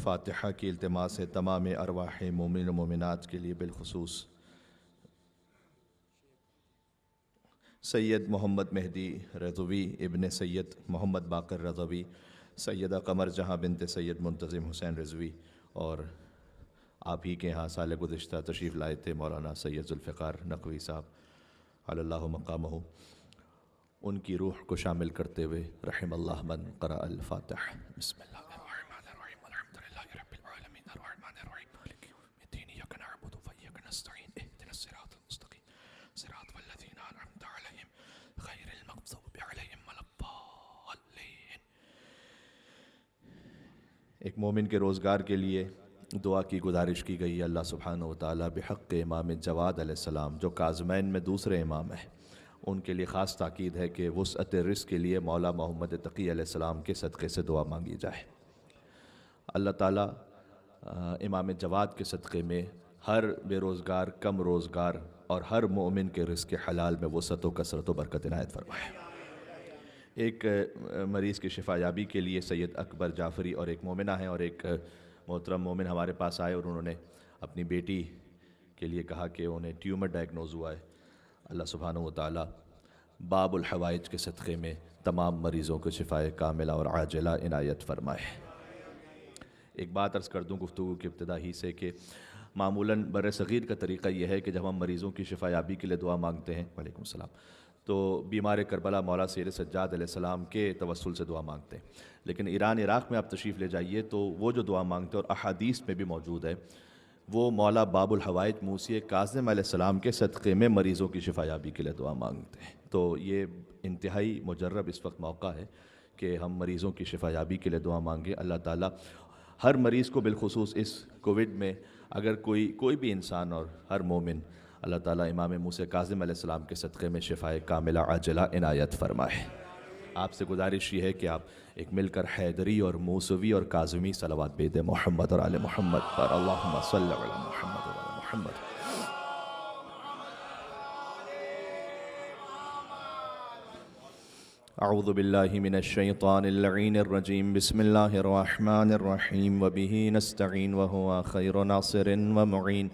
فاتحہ کی التماس ہے تمام ارواح مومن و مومنات کے لیے، بالخصوص سید محمد مہدی رضوی ابن سید محمد باقر رضوی، سیدہ قمر جہاں بنت سید منتظم حسین رضوی، اور آپ ہی کے ہاں سال گزشتہ تشریف لائے تھے مولانا سید ذوالفقار نقوی صاحب علی اللہ مقامہ، ان کی روح کو شامل کرتے ہوئے رحم اللہ من قرأ الفاتح۔ بسم اللہ الرحمن الرحیم، الحمد للہ رب العالمین، الرحمن الرحیم، مالک یوم الدین، ایاک نعبد و ایاک نستعین، اہدنا الصراط المستقیم، صراط الذین انعمت علیہم غیر المغضوب علیہم ولا الضالین۔ ایک مومن کے روزگار کے لیے دعا کی گزارش کی گئی ہے۔ اللہ سبحانہ وتعالیٰ بحق امام جواد علیہ السلام جو کاظمین میں دوسرے امام ہیں، ان کے لیے خاص تاکید ہے کہ وسعت رزق کے لیے مولا محمد تقی علیہ السلام کے صدقے سے دعا مانگی جائے۔ اللہ تعالیٰ امام جواد کے صدقے میں ہر بے روزگار، کم روزگار اور ہر مومن کے رزق حلال میں وسعت و کثرت و برکت عنایت فرمائے۔ ایک مریض کی شفا یابی کے لیے سید اکبر جعفری اور ایک مومنہ ہیں، اور ایک محترم مومن ہمارے پاس آئے اور انہوں نے اپنی بیٹی کے لیے کہا کہ انہیں ٹیومر ڈائیگنوز ہوا ہے۔ اللہ سبحانہ وتعالیٰ باب الحوائج کے صدقے میں تمام مریضوں کو شفائے کاملہ اور عاجلہ عنایت فرمائے۔ ایک بات عرض کر دوں گفتگو کی ابتدا ہی سے کہ معمولاً بر صغیر کا طریقہ یہ ہے کہ جب ہم مریضوں کی شفا یابی کے لیے دعا مانگتے ہیں، وعلیکم السلام، تو بیمار کربلا مولا سید سجاد علیہ السلام کے توسل سے دعا مانگتے ہیں۔ لیکن ایران عراق میں آپ تشریف لے جائیے تو وہ جو دعا مانگتے ہیں، اور احادیث میں بھی موجود ہے، وہ مولا باب الحوائج موسی کاظم علیہ السلام کے صدقے میں مریضوں کی شفا یابی کے لیے دعا مانگتے ہیں۔ تو یہ انتہائی مجرب اس وقت موقع ہے کہ ہم مریضوں کی شفا یابی کے لیے دعا مانگیں۔ اللہ تعالیٰ ہر مریض کو، بالخصوص اس کووڈ میں اگر کوئی بھی انسان اور ہر مومن، اللہ تعالیٰ امام موسی کاظم علیہ السلام کے صدقے میں شفائے کاملہ عاجلہ عنایت فرمائے۔ آپ سے گزارش یہ ہے کہ آپ ایک مل کر حیدری اور موسوی اور کاظمی صلوات بید محمد اور آل محمد پر اللہم صلی علی محمد و آل محمد۔ اعوذ باللہ من الشیطان اللعین الرجیم، بسم اللہ الرحمن الرحیم، وبہ نستعین وہو خیر ناصر ومعین،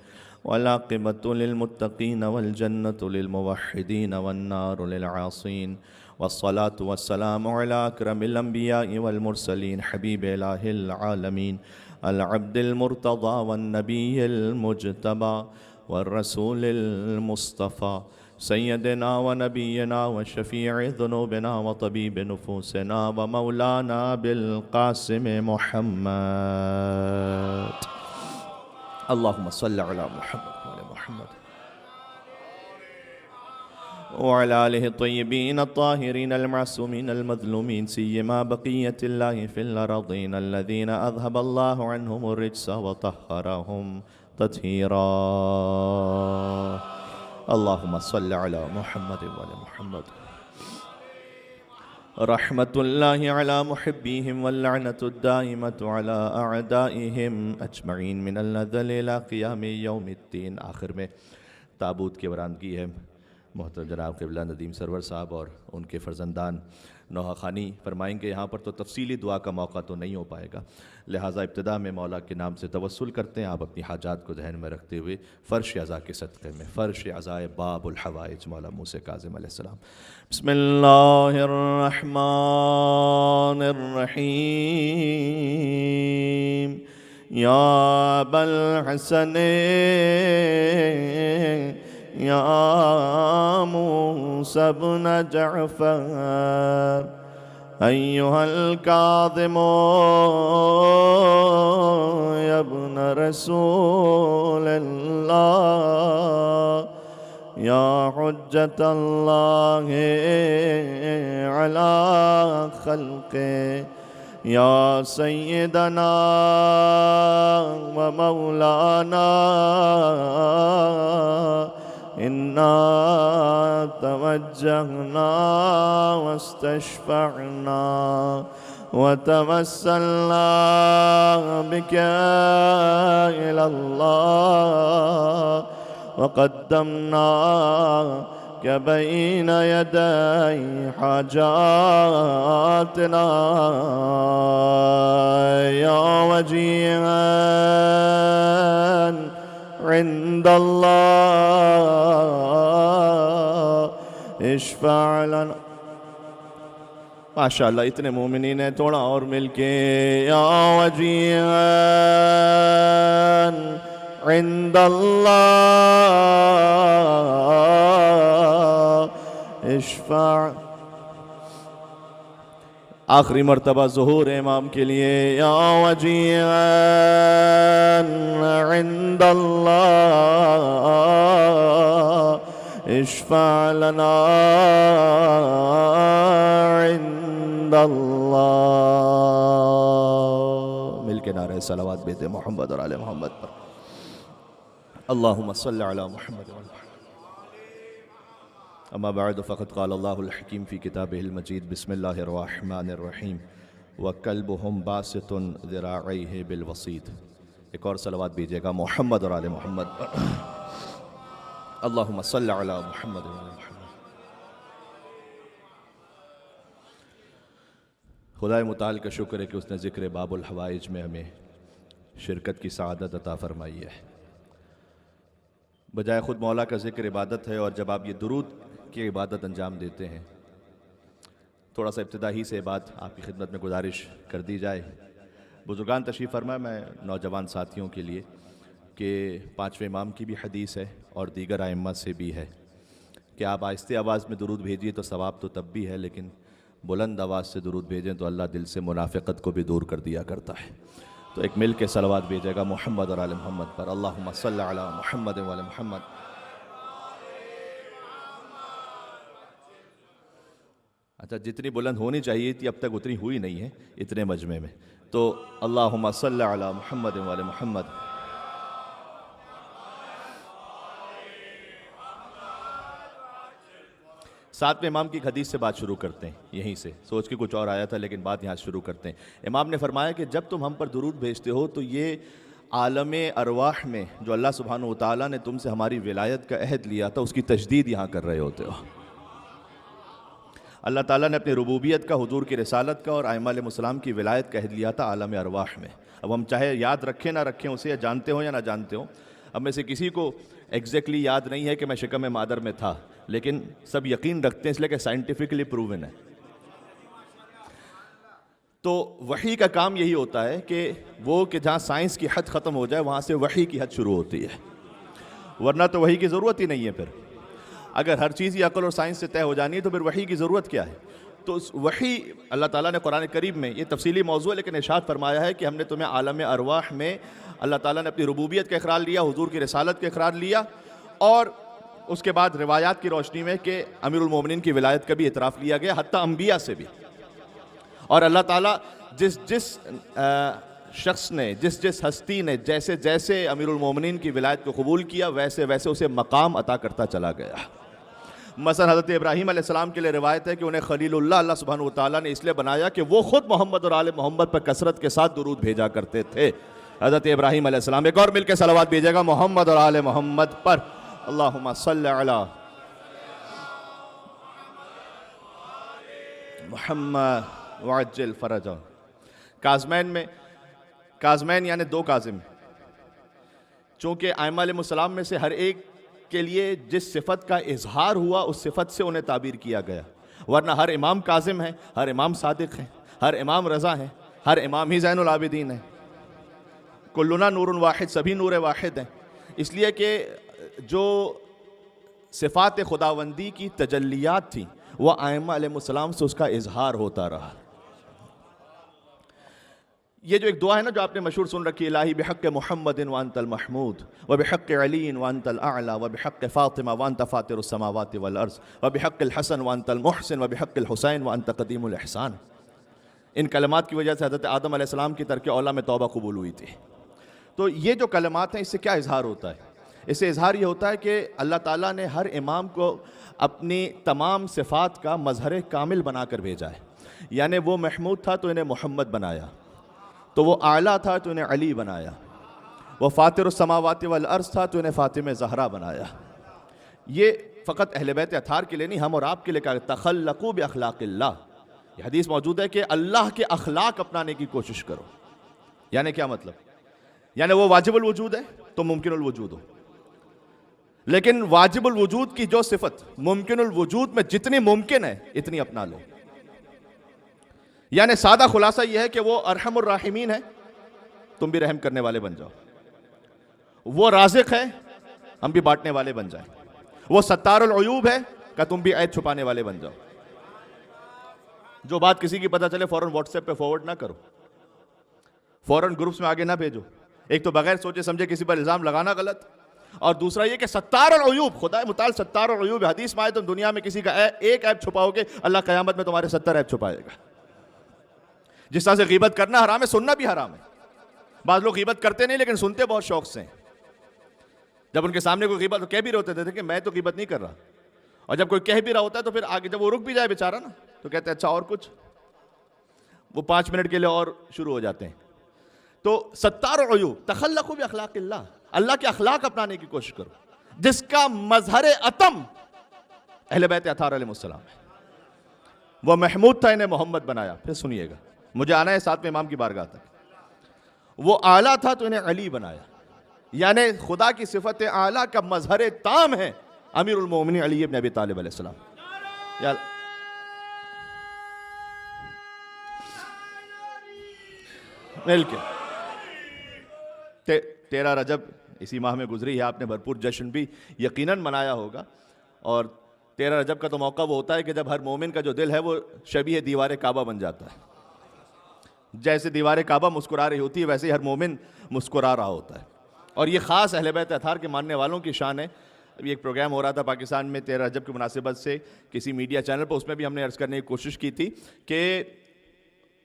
والعاقبۃ للمتقین والجنۃ للموحدین والنار للعاصین، والصلاة والسلام علی اکرم الانبیاء والمرسلین، حبیب الہ العالمین، العبد المرتضی والنبی المجتبی والرسول المصطفی، سیدنا و نبینا و شفیع ذنوبنا و طبیب نفوسنا و مولانا بالقاسم محمد۔ اللہم صلی علی محمد و علی محمد وعلى آلہ الطیبین الطاہرین المعصومین المظلومین، سیما بقیت اللہ فی الارضین الذین اذهب اللہ عنہم الرجس وطہرہم تطہیرا۔ اللہم صلی علی محمد و علی محمد۔ رحمت اللہ علی محبیہم واللعنۃ الدائمۃ علی اعدائہم اجمعین من النذل الی قیام یوم الدین۔ آخر میں تابوت کی برآمدگی ہے۔ محترم جناب قبلہ ندیم سرور صاحب اور ان کے فرزندان نوحہ خوانی فرمائیں گے۔ یہاں پر تو تفصیلی دعا کا موقع تو نہیں ہو پائے گا، لہٰذا ابتدا میں مولا کے نام سے توسل کرتے ہیں، آپ اپنی حاجات کو ذہن میں رکھتے ہوئے فرش عزا کے صدقے میں، فرش عزائے باب الحوائج مولا موسی کاظم علیہ السلام۔ بسم اللہ الرحمن الرحیم، یا ابا الحسن یا موسیٰ بن جعفر، ایہا الکاظم یا ابن رسول اللہ، یا حجت اللہ علی خلقہ، یا سیدنا و مولانا، انا توجہنا واستشفعنا وتوسلنا بک الی اللہ، وقدمنا بين يدي حاجاتنا يا وجيها عند الله اشفع لنا. ماشاء اللہ اتنے مومنین ہیں، تھوڑا اور مل کے یا وجیہا عند اللہ اشفع. آخری مرتبہ ظہور امام کے لیے یا وجیہا عند اللہ اشفع لنا عند اللہ. مل کے نعرہ صلوات بیت محمد اور آل محمد پر. اللہم صلی علی محمد و آل محمد. اما بعد فقد قال اللہ الحکیم فی کتابہ المجید بسم اللہ الرحمن الرحیم وکلبہم باسط ذراعیہ بالوسیط. ایک اور صلوات بیجیے گا محمد اور آل محمد پر. اللہم صلی علی محمد و آل محمد. خدائے متعال کا شکر ہے کہ اس نے ذکر باب الحوائج میں ہمیں شرکت کی سعادت عطا فرمائی ہے. بجائے خود مولا کا ذکر عبادت ہے، اور جب آپ یہ درود کی عبادت انجام دیتے ہیں، تھوڑا سا ابتدا ہی سے بات آپ کی خدمت میں گزارش کر دی جائے. بزرگان تشریف فرمائے، میں نوجوان ساتھیوں کے لیے کہ پانچویں امام کی بھی حدیث ہے اور دیگر ائمہ سے بھی ہے کہ آپ آہستہ آواز میں درود بھیجیے تو ثواب تو تب بھی ہے، لیکن بلند آواز سے درود بھیجیں تو اللہ دل سے منافقت کو بھی دور کر دیا کرتا ہے. تو ایک مل کے صلوات بھیجے گا محمد اور آل محمد پر. اللہم صلی علی محمد و آل محمد. اچھا، جتنی بلند ہونی چاہیے تھی اب تک اتنی ہوئی نہیں ہے اتنے مجمع میں. تو اللہم صلی علی محمد و آل محمد. ساتویں امام کی حدیث سے بات شروع کرتے ہیں. یہیں سے سوچ کے کچھ اور آیا تھا لیکن بات یہاں شروع کرتے ہیں. امام نے فرمایا کہ جب تم ہم پر درود بھیجتے ہو تو یہ عالم ارواح میں جو اللہ سبحانہ وتعالیٰ نے تم سے ہماری ولایت کا عہد لیا تھا اس کی تجدید یہاں کر رہے ہوتے ہو. اللہ تعالیٰ نے اپنی ربوبیت کا، حضور کی رسالت کا اور ائمہ علیہ السلام کی ولایت کا عہد لیا تھا عالم ارواح میں. اب ہم چاہے یاد رکھیں نہ رکھیں اسے، یا جانتے ہوں یا نہ جانتے ہوں، اب میں سے کسی کو ایگزیکٹلی یاد نہیں ہے کہ میں شکم مادر میں تھا، لیکن سب یقین رکھتے ہیں اس لیے کہ سائنٹیفکلی پروون ہے. تو وحی کا کام یہی ہوتا ہے کہ وہ کہ جہاں سائنس کی حد ختم ہو جائے وہاں سے وحی کی حد شروع ہوتی ہے، ورنہ تو وحی کی ضرورت ہی نہیں ہے. پھر اگر ہر چیز ہی عقل اور سائنس سے طے ہو جانی ہے تو پھر وحی کی ضرورت کیا ہے؟ تو اس وحی اللہ تعالیٰ نے قرآن کریم میں، یہ تفصیلی موضوع ہے لیکن ارشاد فرمایا ہے کہ ہم نے تمہیں عالم ارواح میں اللہ تعالیٰ نے اپنی ربوبیت کا اقرار لیا، حضور کی رسالت کا اقرار لیا، اور اس کے بعد روایات کی روشنی میں کہ امیر المومنین کی ولایت کا بھی اعتراف لیا گیا، حتیٰ انبیاء سے بھی. اور اللہ تعالیٰ جس شخص نے، جس ہستی نے جیسے جیسے امیر المومنین کی ولایت کو قبول کیا ویسے ویسے اسے مقام عطا کرتا چلا گیا. مثلا حضرت ابراہیم علیہ السلام کے لیے روایت ہے کہ انہیں خلیل اللہ سبحانہ وتعالیٰ نے اس لیے بنایا کہ وہ خود محمد اور آل محمد پر کثرت کے ساتھ درود بھیجا کرتے تھے. حضرت ابراہیم علیہ السلام. ایک اور مل کے صلوات بھیجے گا محمد اور آل محمد پر. اللہم صلی علی محمد وعجل فرجہ. کاظمین یعنی دو کاظم، چونکہ ائمہ علیہ السلام میں سے ہر ایک کے لیے جس صفت کا اظہار ہوا اس صفت سے انہیں تعبیر کیا گیا، ورنہ ہر امام کاظم ہے، ہر امام صادق ہے، ہر امام رضا ہے، ہر امام ہی زین العابدین ہے. کلنا نور واحد، سبھی نور واحد ہیں. اس لیے کہ جو صفات خداوندی کی تجلیات تھیں وہ ائمہ علیہ السلام سے اس کا اظہار ہوتا رہا. یہ جو ایک دعا ہے نا جو آپ نے مشہور سن رکھی، الہی بحق محمد وانت المحمود وبحق علی وانت الاعلی وبحق فاطمہ وانت فاطر السماوات والارض وبحق الحسن وانت المحسن وبحق الحسین وانت قدیم الاحسان. ان کلمات کی وجہ سے حضرت آدم علیہ السلام کی ترک اولا میں توبہ قبول ہوئی تھی. تو یہ جو کلمات ہیں اس سے کیا اظہار ہوتا ہے؟ اس سے اظہار یہ ہوتا ہے کہ اللہ تعالیٰ نے ہر امام کو اپنی تمام صفات کا مظہر کامل بنا کر بھیجا ہے. یعنی وہ محمود تھا تو انہیں محمد بنایا، تو وہ اعلیٰ تھا تو انہیں علی بنایا، وہ فاطر السماوات والارض تھا تو انہیں فاطمہ زہرا بنایا. یہ فقط اہل بیت اطہار کے لیے نہیں، ہم اور آپ کے لیے کہا تخلقوا باخلاق اللہ. یہ حدیث موجود ہے کہ اللہ کے اخلاق اپنانے کی کوشش کرو. یعنی کیا مطلب؟ یعنی وہ واجب الوجود ہے تو ممکن الوجود ہو، لیکن واجب الوجود کی جو صفت ممکن الوجود میں جتنی ممکن ہے اتنی اپنا لو. یعنی سادہ خلاصہ یہ ہے کہ وہ ارحم الراحمین ہے، تم بھی رحم کرنے والے بن جاؤ. وہ رازق ہے، ہم بھی بانٹنے والے بن جائیں. وہ ستار العیوب ہے کہ تم بھی عیب چھپانے والے بن جاؤ. جو بات کسی کی پتہ چلے فوراً واٹس ایپ پہ فارورڈ نہ کرو، فوراً گروپس میں آگے نہ بھیجو. ایک تو بغیر سوچے سمجھے کسی پر الزام لگانا غلط، اور دوسرا یہ کہ ستار العیوب، خدا متعال ستار العیوب حدیث میں آئے تم دنیا میں کسی کا ایک عیب چھپاؤ گے، اللہ قیامت میں تمہارے 70 عیب چھپائے گا. جس طرح سے غیبت کرنا حرام ہے، سننا بھی حرام ہے. بعض لوگ غیبت کرتے نہیں لیکن سنتے بہت شوق سے. جب ان کے سامنے کوئی غیبت تو کہہ بھی رہے تھے کہ میں تو غیبت نہیں کر رہا، اور جب کوئی کہہ بھی رہا ہوتا ہے تو پھر آگے جب وہ رک بھی جائے بیچارہ نا تو کہتے ہیں اچھا اور کچھ، وہ 5 منٹ کے لیے اور شروع ہو جاتے ہیں. تو ستار العیوب، تخلقوا باخلاق اللہ، اللہ کے اخلاق اپنانے کی کوشش کرو، جس کا مظہر اتم اہل بیت اطہار علیہ السلام ہے. وہ محمود تھا، انہیں محمد بنایا. پھر سنیے گا، مجھے آنا ہے 7ویں امام کی بارگاہ تک. وہ اعلیٰ تھا تو انہیں علی بنایا. یعنی خدا کی صفت اعلیٰ کا مظہر تام ہے امیر المومنین علی ابن ابی طالب علیہ السلام. مل کے 13 رجب اسی ماہ میں گزری ہے، آپ نے بھرپور جشن بھی یقیناً منایا ہوگا. اور 13 رجب کا تو موقع وہ ہوتا ہے کہ جب ہر مومن کا جو دل ہے وہ شبیہ دیوار کعبہ بن جاتا ہے. جیسے دیوار کعبہ مسکرا رہی ہوتی ہے ویسے ہی ہر مومن مسکرا رہا ہوتا ہے. اور یہ خاص اہل بیت اطہار کے ماننے والوں کی شان ہے. ابھی ایک پروگرام ہو رہا تھا پاکستان میں 13 رجب کی مناسبت سے کسی میڈیا چینل پر، اس میں بھی ہم نے عرض کرنے کی کوشش کی تھی کہ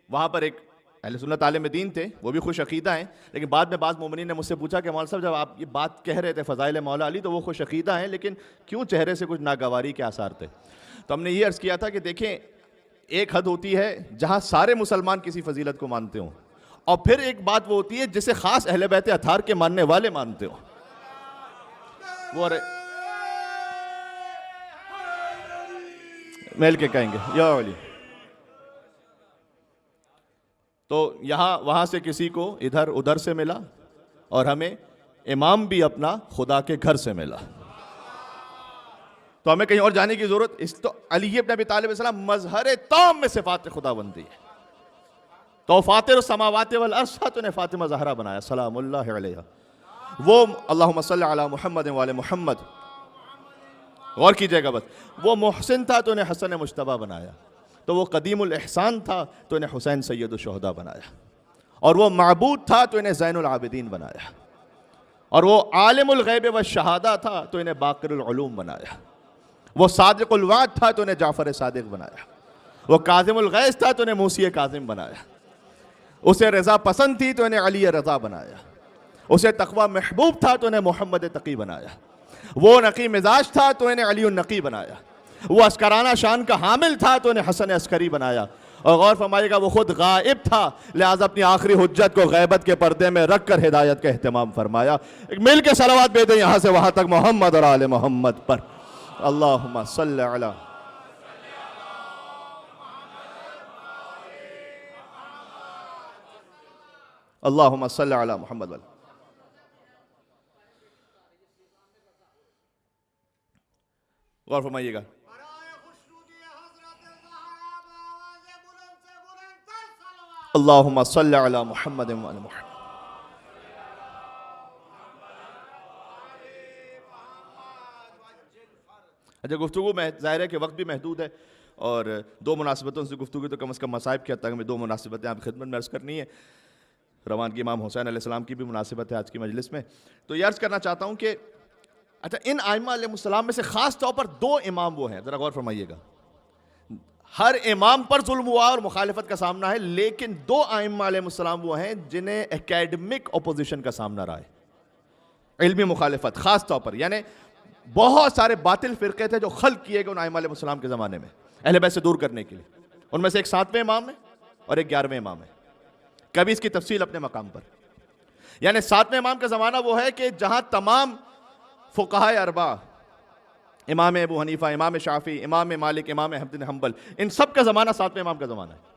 وہاں پر ایک اہل سنت عالم دین تھے، وہ بھی خوش عقیدہ ہیں، لیکن بعد میں بعض مومنین نے مجھ سے پوچھا کہ مولانا صاحب جب آپ یہ بات کہہ رہے تھے فضائل مولا علی تو وہ خوش عقیدہ ہیں لیکن کیوں چہرے سے کچھ ناگواری کے آثار تھے؟ تو ہم نے یہ عرض کیا تھا کہ دیکھیں، ایک حد ہوتی ہے جہاں سارے مسلمان کسی فضیلت کو مانتے ہوں، اور پھر ایک بات وہ ہوتی ہے جسے خاص اہل بیت اطہار کے ماننے والے مانتے ہوں. وہ مل کے کہیں گے یا علی. تو یہاں وہاں سے کسی کو ادھر ادھر سے ملا، اور ہمیں امام بھی اپنا خدا کے گھر سے ملا. تو ہمیں کہیں اور جانے کی ضرورت اس تو علی ابن ابی طالب علیہ السلام مظہر تام میں صفات خدا بندی ہے. تو فاطر السماوات والارض تو نے فاطمہ زہرا بنایا سلام اللہ علیہ. وہ اللہم صلی علی محمد وعلی محمد، غور کیجئے گا بس. وہ محسن تھا تو انہیں حسن مجتبیٰ بنایا. تو وہ قدیم الاحسان تھا تو انہیں حسین سید الشہداء بنایا. اور وہ معبود تھا تو انہیں زین العابدین بنایا. اور وہ عالم الغیب والشہادہ تھا تو انہیں باقر العلوم بنایا. وہ صادق الوعد تھا تو انہیں جعفر صادق بنایا. وہ کاظم الغیظ تھا تو انہیں موسی کاظم بنایا. اسے رضا پسند تھی تو انہیں علی رضا بنایا. اسے تقوی محبوب تھا تو انہیں محمد تقی بنایا. وہ نقی مزاج تھا تو انہیں علی النقی بنایا. وہ عسکرانہ شان کا حامل تھا تو انہیں حسن عسکری بنایا. اور غور فرمائیے گا وہ خود غائب تھا لہذا اپنی آخری حجت کو غیبت کے پردے میں رکھ کر ہدایت کا اہتمام فرمایا. ایک مل کے صلوات بھیجیں یہاں سے وہاں تک محمد اور آل محمد پر. اللہم صلی علی اللہم صلی علی محمد. غور فرمائیے گا اللہم صلی علی محمد وعلی محمد. اچھا گفتگو میں ظاہر ہے کہ وقت بھی محدود ہے اور 2 مناسبتوں سے گفتگو تو کم از کم مصائب کے حد تک ہمیں 2 مناسبتیں آپ کی خدمت میں عرض کرنی ہے. روانگی امام حسین علیہ السلام کی بھی مناسبت ہے آج کی مجلس میں. تو یہ عرض کرنا چاہتا ہوں کہ اچھا ان ائمہ علیہ السلام میں سے خاص طور پر 2 امام وہ ہیں، ذرا غور فرمائیے گا. ہر امام پر ظلم ہوا اور مخالفت کا سامنا ہے، لیکن 2 ائمہ علیہ السلام وہ ہیں جنہیں اکیڈمک اپوزیشن کا سامنا رہا ہے، علمی مخالفت خاص طور پر. یعنی بہت سارے باطل فرقے تھے جو خلق کیے گئے ان ائمہ علیہ السلام کے زمانے میں اہل بیت سے دور کرنے کے لیے. ان میں سے ایک 7ویں امام ہے اور ایک 11ویں امام ہے. کبھی اس کی تفصیل اپنے مقام پر. یعنی 7ویں امام کا زمانہ وہ ہے کہ جہاں تمام فقہاء 4 امام ابو حنیفہ، امام شافعی، امام مالک، امام احمد بن حنبل، ان سب کا زمانہ 7ویں امام کا زمانہ ہے۔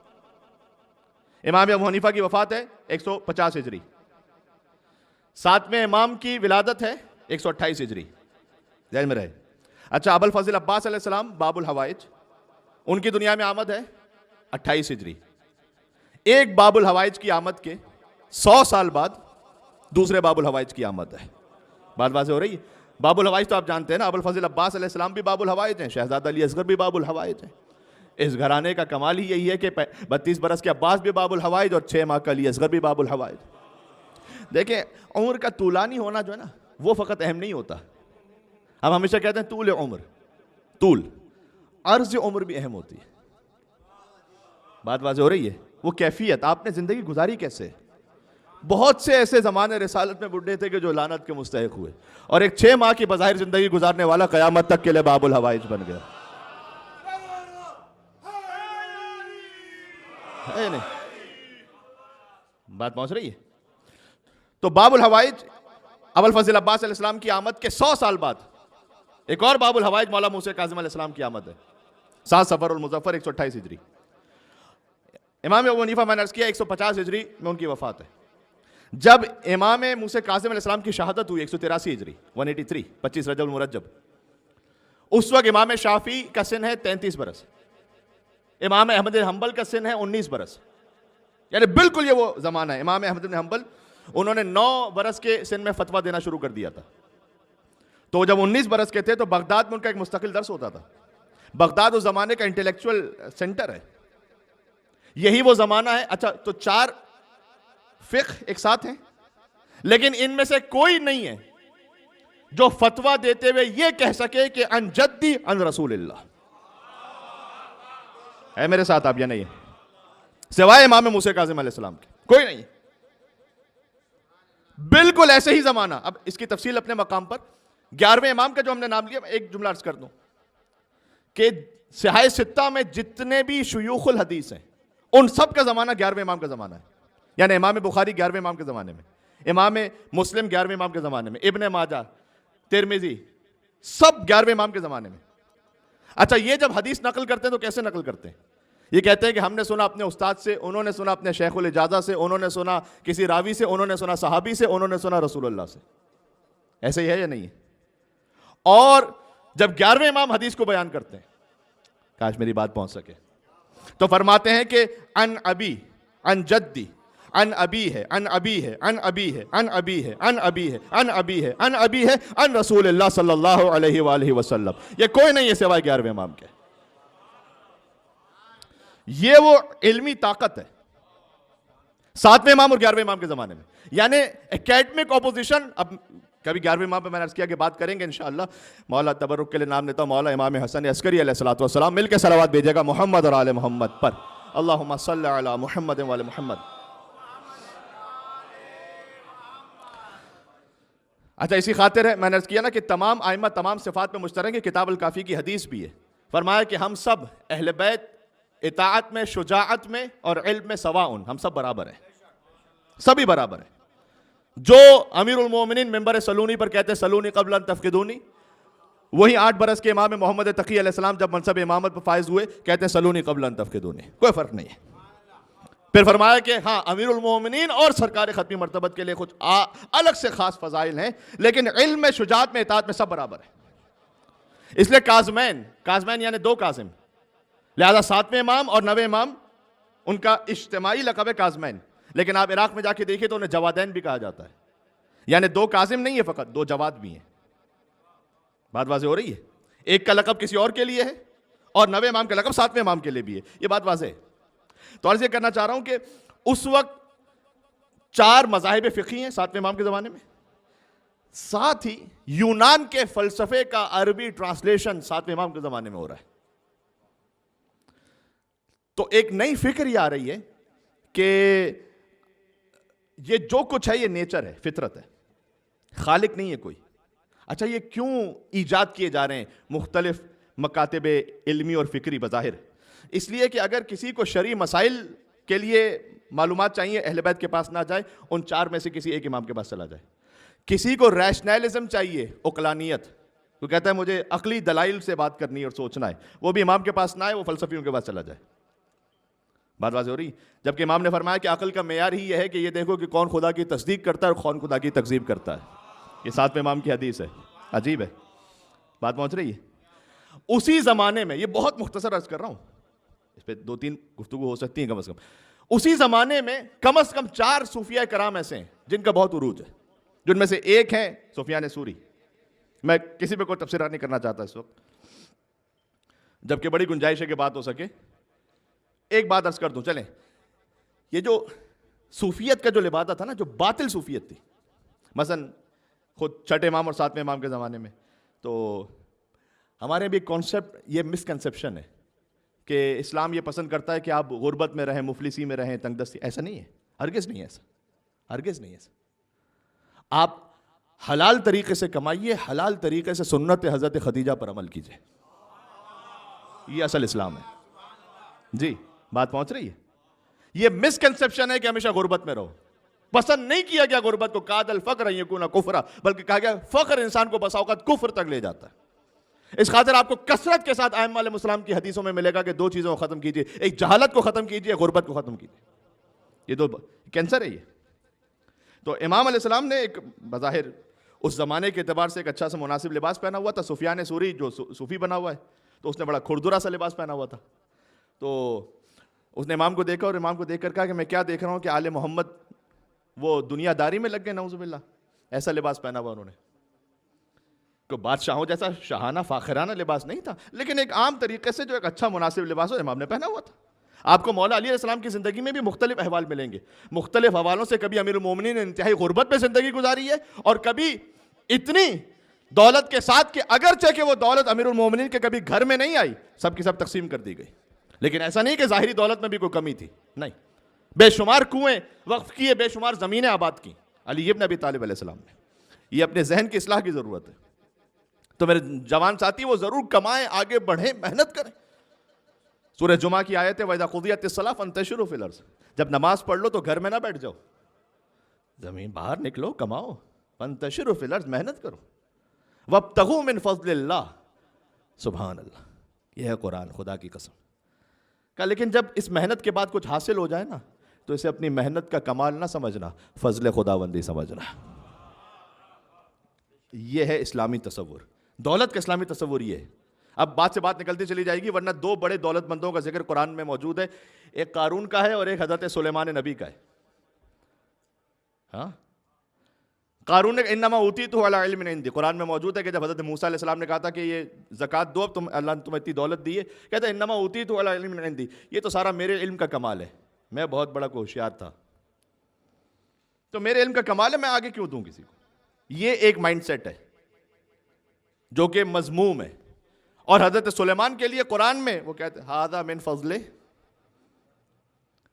امام ابو حنیفہ کی وفات ہے 150 ہجری، 7ویں امام کی ولادت ہے 128 ہجری، ذہن میں رہے۔ اچھا، ابو الفضل عباس علیہ السلام باب الحوائج، ان کی دنیا میں آمد ہے 28 ہجری۔ ایک باب الحوائج کی آمد کے 100 سال بعد دوسرے باب الحوائج کی آمد ہے۔ بات واضح ہو رہی ہے؟ باب الحوائج تو آپ جانتے ہیں نا، ابو الفضل عباس علیہ السلام بھی باب الحوائج ہیں، شہزادہ علی اصغر بھی باب الحوائج ہیں۔ اس گھرانے کا کمال ہی یہی ہے کہ 32 برس کے عباس بھی باب الحوائج اور 6 ماہ کا علی اصغر بھی باب الحوائج۔ دیکھیں، عمر کا طولانی ہونا جو ہے نا، وہ فقط اہم نہیں ہوتا۔ ہم ہمیشہ کہتے ہیں طول عمر، طول، عرض عمر بھی اہم ہوتی ہے۔ بات واضح ہو رہی ہے؟ وہ کیفیت، آپ نے زندگی گزاری کیسے۔ بہت سے ایسے زمانے رسالت میں بڈھے تھے کہ جو لعنت کے مستحق ہوئے، اور ایک 6 ماہ کی بظاہر زندگی گزارنے والا قیامت تک کے لیے باب الحوائج بن گیا۔ نہیں، بات پہنچ رہی ہے؟ تو باب الحوائج ابو الفضل عباس علیہ السلام کی آمد کے 100 سال بعد ایک اور باب الحوائج مولا موسیٰ کاظم علیہ السلام کی آمد ہے، 7 صفر المظفر 128 ہجری۔ امام ابو حنیفہ میں نے عرض کیا 150 ہجری میں ان کی وفات ہے۔ جب امام موسیٰ کاظم علیہ السلام کی شہادت ہوئی 183 ہجری 183، 25 رجب المرجب، اس وقت امام شافعی کا سن ہے 33 برس، امام احمد بن حنبل کا سن ہے 19 برس، یعنی بالکل یہ وہ زمانہ ہے۔ امام احمد بن حنبل انہوں نے 9 برس کے سن میں فتویٰ دینا شروع کر دیا تھا، تو جب 19 برس کے تھے تو بغداد میں ان کا ایک مستقل درس ہوتا تھا۔ بغداد اس زمانے کا انٹلیکچول سینٹر ہے، یہی وہ زمانہ ہے۔ اچھا، تو 4 فقہ ایک ساتھ ہیں، لیکن ان میں سے کوئی نہیں ہے جو فتویٰ دیتے ہوئے یہ کہہ سکے کہ ان جدی ان رسول اللہ ہے میرے ساتھ آپ یا نہیں ہے، سوائے امام موسیٰ کاظم علیہ السلام کے کوئی نہیں۔ بالکل ایسے ہی زمانہ۔ اب اس کی تفصیل اپنے مقام پر، 11ویں امام کا جو ہم نے نام لیا، ایک جملہ عرض کر دوں کہ صحاح ستہ میں جتنے بھی شیوخ الحدیث ہیں ان سب کا زمانہ 11ویں امام کا زمانہ ہے، یعنی امام بخاری 11ویں امام کے زمانے میں، امام مسلم 11ویں امام کے زمانے میں، ابن ماجہ، ترمذی، سب 11ویں امام کے زمانے میں۔ اچھا، یہ جب حدیث نقل کرتے ہیں تو کیسے نقل کرتے ہیں؟ یہ کہتے ہیں کہ ہم نے سنا اپنے استاد سے، انہوں نے سنا اپنے شیخ الاجازہ سے، انہوں نے سنا کسی راوی سے، انہوں نے سنا صحابی سے، انہوں نے سنا رسول اللہ سے۔ ایسے ہی ہے یا نہیں ہے؟ اور جب 11ویں امام حدیث کو بیان کرتے ہیں، کاش میری بات پہنچ سکے، تو فرماتے ہیں کہ ان ابی، ان جدی، ان ابی ہے، ان ابی ہے، ان ابی ہے، ان ابی ہے، ان ابی ہے، ان ابی ہے، ان ابی ہے، ان رسول اللہ صلی اللہ علیہ وآلہ وسلم۔ یہ کوئی نہیں ہے سوائے 11ویں امام کے۔ یہ وہ علمی طاقت ہے 7ویں امام اور 11ویں امام کے زمانے میں، یعنی اکیڈمک اپوزیشن۔ اب کبھی 11ویں امام پہ میں نے عرض کیا کہ بات کریں گے انشاءاللہ۔ مولا تبرک کے لیے نام لیتا ہوں، مولا امام حسن عسکری علیہ السلام، مل کے صلوات بھیجے گا محمد اور آل محمد پر، اللہم صلی علی محمد و آل محمد۔ اچھا، اسی خاطر ہے میں نے عرض کیا نا کہ تمام ائمہ تمام صفات میں مشترک ہے۔ کتاب الکافی کی حدیث بھی ہے، فرمایا کہ ہم سب اہل بیت اطاعت میں، شجاعت میں اور علم میں سواؤن، ہم سب برابر ہیں، سبھی برابر ہیں۔ جو امیر المومنین ممبر سلونی پر کہتے ہیں سلونی قبل ان تفقدونی، وہی 8 برس کے امام محمد تقی علیہ السلام جب منصب امامت پر فائز ہوئے کہتے ہیں سلونی قبل ان تفقدونی، کوئی فرق نہیں ہے۔ پھر فرمایا کہ ہاں، امیر المومنین اور سرکار ختمی مرتبت کے لیے کچھ الگ سے خاص فضائل ہیں، لیکن علم میں، شجاعت میں، اطاعت میں سب برابر ہیں۔ اس لیے کاظمین یعنی 2 کاظم، لہذا 7ویں امام اور 9ویں امام ان کا اجتماعی لقب ہے کاظمین، لیکن آپ عراق میں جا کے دیکھیں تو انہیں جوادین بھی کہا جاتا ہے، یعنی 2 کاظم نہیں ہے فقط، 2 جواد بھی ہیں۔ بات واضح ہو رہی ہے؟ ایک کا لقب کسی اور کے لیے ہے اور 9ویں امام کا لقب 7ویں امام کے لیے بھی ہے، یہ بات واضح ہے۔ تو عرض یہ کرنا چاہ رہا ہوں کہ اس وقت 4 مذاہب فقہی ہیں 7ویں امام کے زمانے میں، ساتھ ہی یونان کے فلسفے کا عربی ٹرانسلیشن 7ویں امام کے زمانے میں ہو رہا ہے۔ تو ایک نئی فکر یہ آ رہی ہے کہ یہ جو کچھ ہے یہ نیچر ہے، فطرت ہے، خالق نہیں ہے کوئی۔ اچھا، یہ کیوں ایجاد کیے جا رہے ہیں مختلف مکاتب علمی اور فکری بظاہر؟ اس لیے کہ اگر کسی کو شرعی مسائل کے لیے معلومات چاہیے، اہل بیت کے پاس نہ جائے، ان 4 میں سے کسی ایک امام کے پاس چلا جائے۔ کسی کو ریشنلزم چاہیے، عقلانیت، وہ کہتا ہے مجھے عقلی دلائل سے بات کرنی ہے اور سوچنا ہے، وہ بھی امام کے پاس نہ آئے، وہ فلسفیوں کے پاس چلا جائے. بات واضح ہو رہی؟ جبکہ امام نے فرمایا کہ عقل کا معیار ہی یہ ہے کہ یہ دیکھو کہ کون خدا کی تصدیق کرتا ہے اور کون خدا کی تکذیب کرتا ہے. یہ ساتویں امام کی حدیث ہے. عجیب ہے. بات پہنچ رہی ہے؟ اسی زمانے میں، یہ بہت مختصر عرض کر رہا ہوں، اس پہ 2-3 گفتگو ہو سکتی ہیں کم از کم. اسی زمانے میں کم از کم 4 صوفیہ کرام ایسے ہیں جن کا بہت عروج ہے، جن میں سے ایک ہیں سفیان ثوری. میں کسی پہ کوئی تبصرہ نہیں کرنا چاہتا اس وقت، جبکہ بڑی گنجائش ہے کہ بات ہو سکے. ایک بات عرض کر دوں، چلیں، یہ جو صوفیت کا جو لبادہ تھا نا، جو باطل صوفیت تھی، مثلا خود چھٹے امام اور ساتویں امام کے زمانے میں، تو ہمارے بھی ایک کانسیپٹ، یہ مسکنسیپشن ہے کہ اسلام یہ پسند کرتا ہے کہ آپ غربت میں رہیں، مفلسی میں رہیں، تنگ دستی. ایسا نہیں ہے، ہرگز نہیں ہے ایسا، ہرگز نہیں ہے ایسا. آپ حلال طریقے سے کمائیے، حلال طریقے سے سنت حضرت خدیجہ پر عمل کیجئے. یہ اصل اسلام ہے. جی بات پہنچ رہی ہے؟ یہ مسکنسیپشن ہے کہ ہمیشہ غربت میں رہو. پسند نہیں کیا گیا غربت کو، قاد الفقر ان یکون کفرا، بلکہ کہا گیا فقر انسان کو بسا اوقات کفر تک لے جاتا ہے. اس خاطر آپ کو کثرت کے ساتھ ائمہ علیہ السلام کی حدیثوں میں ملے گا کہ 2 چیزوں کو ختم کیجئے، ایک جہالت کو ختم کیجئے، غربت کو ختم کیجئے. یہ 2 کینسر ہے یہ. تو امام علیہ السلام نے ایک بظاہر اس زمانے کے اعتبار سے ایک اچھا سا مناسب لباس پہنا ہوا تھا. سفیان ثوری جو صوفی بنا ہوا ہے، تو اس نے بڑا کھردرا سا لباس پہنا ہوا تھا. تو اس نے امام کو دیکھا اور امام کو دیکھ کر کہا کہ میں کیا دیکھ رہا ہوں کہ آل محمد وہ دنیا داری میں لگ گئے، نعوذ باللہ. ایسا لباس پہنا ہوا انہوں نے. کوئی بادشاہوں جیسا شاہانہ فاخرانہ لباس نہیں تھا، لیکن ایک عام طریقے سے جو ایک اچھا مناسب لباس ہو امام نے پہنا ہوا تھا. آپ کو مولا علی علیہ السلام کی زندگی میں بھی مختلف احوال ملیں گے. مختلف حوالوں سے کبھی امیر المومنین نے انتہائی غربت میں زندگی گزاری ہے، اور کبھی اتنی دولت کے ساتھ کہ اگرچہ کہ وہ دولت امیر المومنین کے کبھی گھر میں نہیں آئی، سب کی سب تقسیم کر دی گئی. لیکن ایسا نہیں کہ ظاہری دولت میں بھی کوئی کمی تھی، نہیں. بے شمار کنویں وقف کیے، بے شمار زمینیں آباد کی علی ابن ابی طالب علیہ السلام نے. یہ اپنے ذہن کی اصلاح کی ضرورت ہے. تو میرے جوان ساتھی وہ ضرور کمائیں، آگے بڑھیں، محنت کریں. سورہ جمعہ کی آیت ہے وَإِذَا قُضِيَتِ الصَّلَاةُ فَانتَشِرُوا فِي الْأَرْضِ. جب نماز پڑھ لو تو گھر میں نہ بیٹھ جاؤ، زمین باہر نکلو، کماؤ. فَانتَشِرُوا فِي الْأَرْضِ، محنت کرو. وَابْتَغُوا مِن فَضْلِ اللَّهِ. سبحان اللہ، یہ ہے قرآن، خدا کی قسم. لیکن جب اس محنت کے بعد کچھ حاصل ہو جائے نا، تو اسے اپنی محنت کا کمال نہ سمجھنا، فضل خداوندی سمجھنا. یہ ہے اسلامی تصور. دولت کا اسلامی تصور یہ ہے. اب بات سے بات نکلتی چلی جائے گی، ورنہ 2 بڑے دولت مندوں کا ذکر قرآن میں موجود ہے. ایک قارون کا ہے اور ایک حضرت سلیمان نبی کا ہے. ہاں، قارون نے انما اوتیتہ علی علم عندی، قرآن میں موجود ہے کہ جب حضرت موسیٰ علیہ السلام نے کہا تھا کہ یہ زکوٰۃ دو، اب اللہ نے تمہیں اتنی دولت دی ہے، کہتا ہے انما اوتیتہ علی علم عندی، یہ تو سارا میرے علم کا کمال ہے، میں بہت بڑا ہوشیار تھا، تو میرے علم کا کمال ہے، میں آگے کیوں دوں کسی کو. یہ ایک مائنڈ سیٹ ہے جو کہ مذموم ہے. اور حضرت سلیمان کے لیے قرآن میں وہ کہتے ہیں ھذا من فضلہ،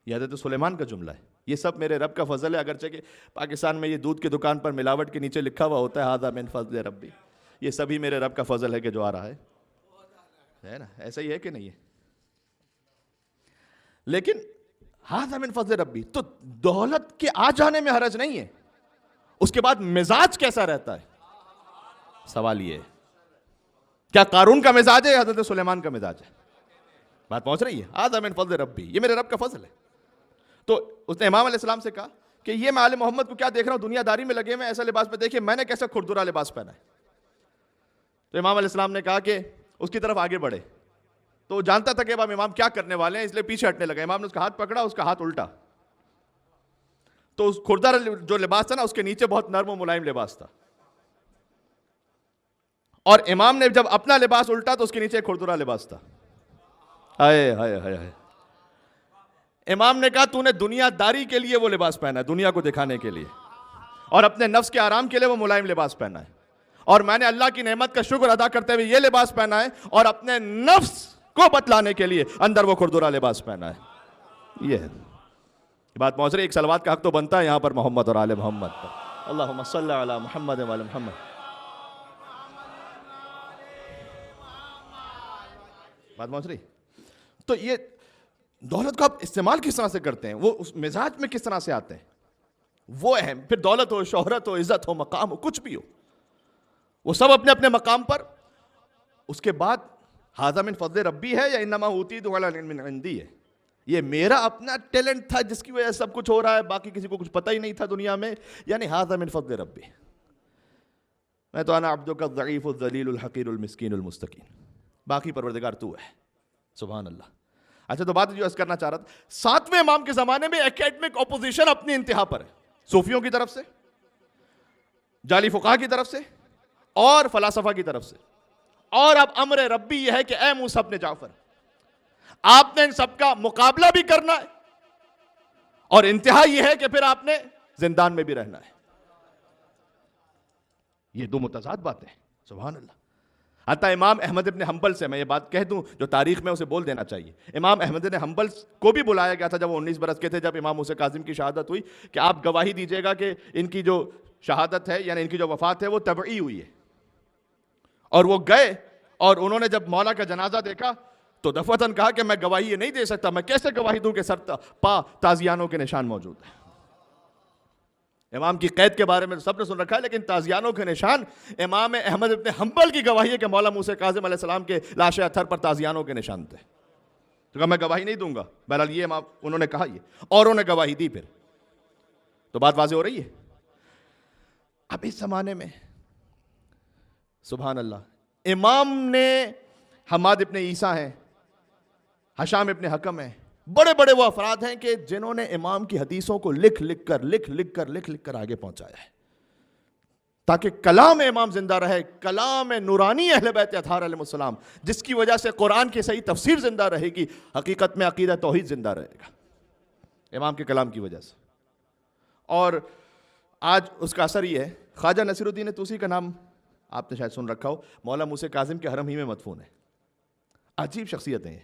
یہ حضرت سلیمان کا جملہ ہے، یہ سب میرے رب کا فضل ہے. اگرچہ کہ پاکستان میں یہ دودھ کی دکان پر ملاوٹ کے نیچے لکھا ہوا ہوتا ہے ھذا من فضل ربی، یہ سبھی میرے رب کا فضل ہے کہ جو آ رہا ہے نا. ایسا ہی ہے کہ نہیں ہے؟ لیکن ھذا من فضل ربی، تو دولت کے آ جانے میں حرج نہیں ہے. اس کے بعد مزاج کیسا رہتا ہے، سوال یہ ہے. کیا قارون کا مزاج ہے یا حضرت سلیمان کا مزاج ہے؟ بات پہنچ رہی ہے. ھذا من فضل ربی، یہ میرے رب کا فضل ہے. تو اس نے امام علیہ السلام سے کہا کہ یہ میں آل محمد کو کیا دیکھ رہا ہوں، دنیا داری میں لگے میں ایسا لباس پہ دیکھیں، میں نے کیسا کھردرا لباس پہنا ہے. تو امام علیہ السلام نے کہا کہ اس کی طرف آگے بڑھے. تو وہ جانتا تھا کہ اب امام کیا کرنے والے ہیں، اس لیے پیچھے ہٹنے لگا. امام نے اس کا ہاتھ پکڑا، اس کا ہاتھ الٹا. تو اس کھردرا جو لباس تھا نا، اس کے نیچے بہت نرم و ملائم لباس تھا. اور امام نے جب اپنا لباس الٹا تو اس کے نیچے کھردرا لباس تھا. ہائے ہائے ہائے ہائے. امام نے کہا تو نے دنیا داری کے لیے وہ لباس پہنا ہے، دنیا کو دکھانے کے لیے، اور اپنے نفس کے آرام کے لیے وہ ملائم لباس پہنا ہے. اور میں نے اللہ کی نعمت کا شکر ادا کرتے ہوئے یہ لباس پہنا ہے، اور اپنے نفس کو بتلانے کے لیے اندر وہ کھردرا لباس پہنا ہے. یہ ہے بات پہنچ رہی. ایک صلوات کا حق تو بنتا ہے یہاں پر محمد اور آل محمد پر. اللہم صلی علی محمد و آل محمد. بات پہنچ رہی. تو یہ دولت کو آپ استعمال کس طرح سے کرتے ہیں، وہ اس مزاج میں کس طرح سے آتے ہیں، وہ اہم. پھر دولت ہو، شہرت ہو، عزت ہو، مقام ہو، کچھ بھی ہو، وہ سب اپنے اپنے مقام پر اس کے بعد ھذا من فضل ربی ہے یا انما اوتیتہ علی علم عندی ہے، یہ میرا اپنا ٹیلنٹ تھا جس کی وجہ سے سب کچھ ہو رہا ہے، باقی کسی کو کچھ پتہ ہی نہیں تھا دنیا میں، یعنی ھذا من فضل ربی، میں تو انا عبدک الضعیف الذلیل الحقیر المسکین المستکین، باقی پروردگار تو ہے، سبحان اللہ۔ اچھا تو بات جو عرض کرنا چاہ رہا تھا، ساتویں امام کے زمانے میں ایکیڈمک اپوزیشن اپنی انتہا پر ہے، صوفیوں کی طرف سے، جعلی فقہا کی طرف سے، اور فلاسفہ کی طرف سے، اور اب امر ربی یہ ہے کہ اے موسیٰ ابن جعفر، آپ نے ان سب کا مقابلہ بھی کرنا ہے، اور انتہا یہ ہے کہ پھر آپ نے زندان میں بھی رہنا ہے۔ یہ دو متضاد باتیں، سبحان اللہ۔ حتیٰ امام احمد ابن حنبل سے میں یہ بات کہہ دوں جو تاریخ میں اسے بول دینا چاہیے، امام احمد ابن حنبل کو بھی بلایا گیا تھا جب وہ 19 برس کے تھے، جب امام موسیٰ کاظم کی شہادت ہوئی، کہ آپ گواہی دیجئے گا کہ ان کی جو شہادت ہے، یعنی ان کی جو وفات ہے، وہ طبعی ہوئی ہے۔ اور وہ گئے، اور انہوں نے جب مولا کا جنازہ دیکھا تو دفعتاً کہا کہ میں گواہی یہ نہیں دے سکتا، میں کیسے گواہی دوں کہ سر پا تازیانوں کے نشان موجود ہیں۔ امام کی قید کے بارے میں سب نے سن رکھا ہے، لیکن تازیانوں کے نشان، امام احمد ابن حنبل کی گواہی ہے کہ مولا موسیٰ کاظم علیہ السلام کے لاش اتھر پر تازیانوں کے نشان تھے۔ تو کہا میں گواہی نہیں دوں گا، بہرحال یہ امام انہوں نے کہا، یہ اوروں نے گواہی دی، پھر تو بات واضح ہو رہی ہے۔ اب اس زمانے میں سبحان اللہ، امام نے حماد ابن عیسیٰ ہیں، حشام ابن حکم ہیں، بڑے بڑے وہ افراد ہیں کہ جنہوں نے امام کی حدیثوں کو لکھ لکھ کر آگے پہنچایا ہے، تاکہ کلام امام زندہ رہے، کلام نورانی اہل بیت اطہار علیہ السلام، جس کی وجہ سے قرآن کی صحیح تفسیر زندہ رہے گی، حقیقت میں عقیدہ توحید زندہ رہے گا امام کے کلام کی وجہ سے۔ اور آج اس کا اثر یہ ہے، خواجہ نصیر الدین طوسی کا نام آپ نے شاید سن رکھا ہو، مولا موسیٰ کاظم کے حرم ہی میں مدفون ہے، عجیب شخصیتیں ہیں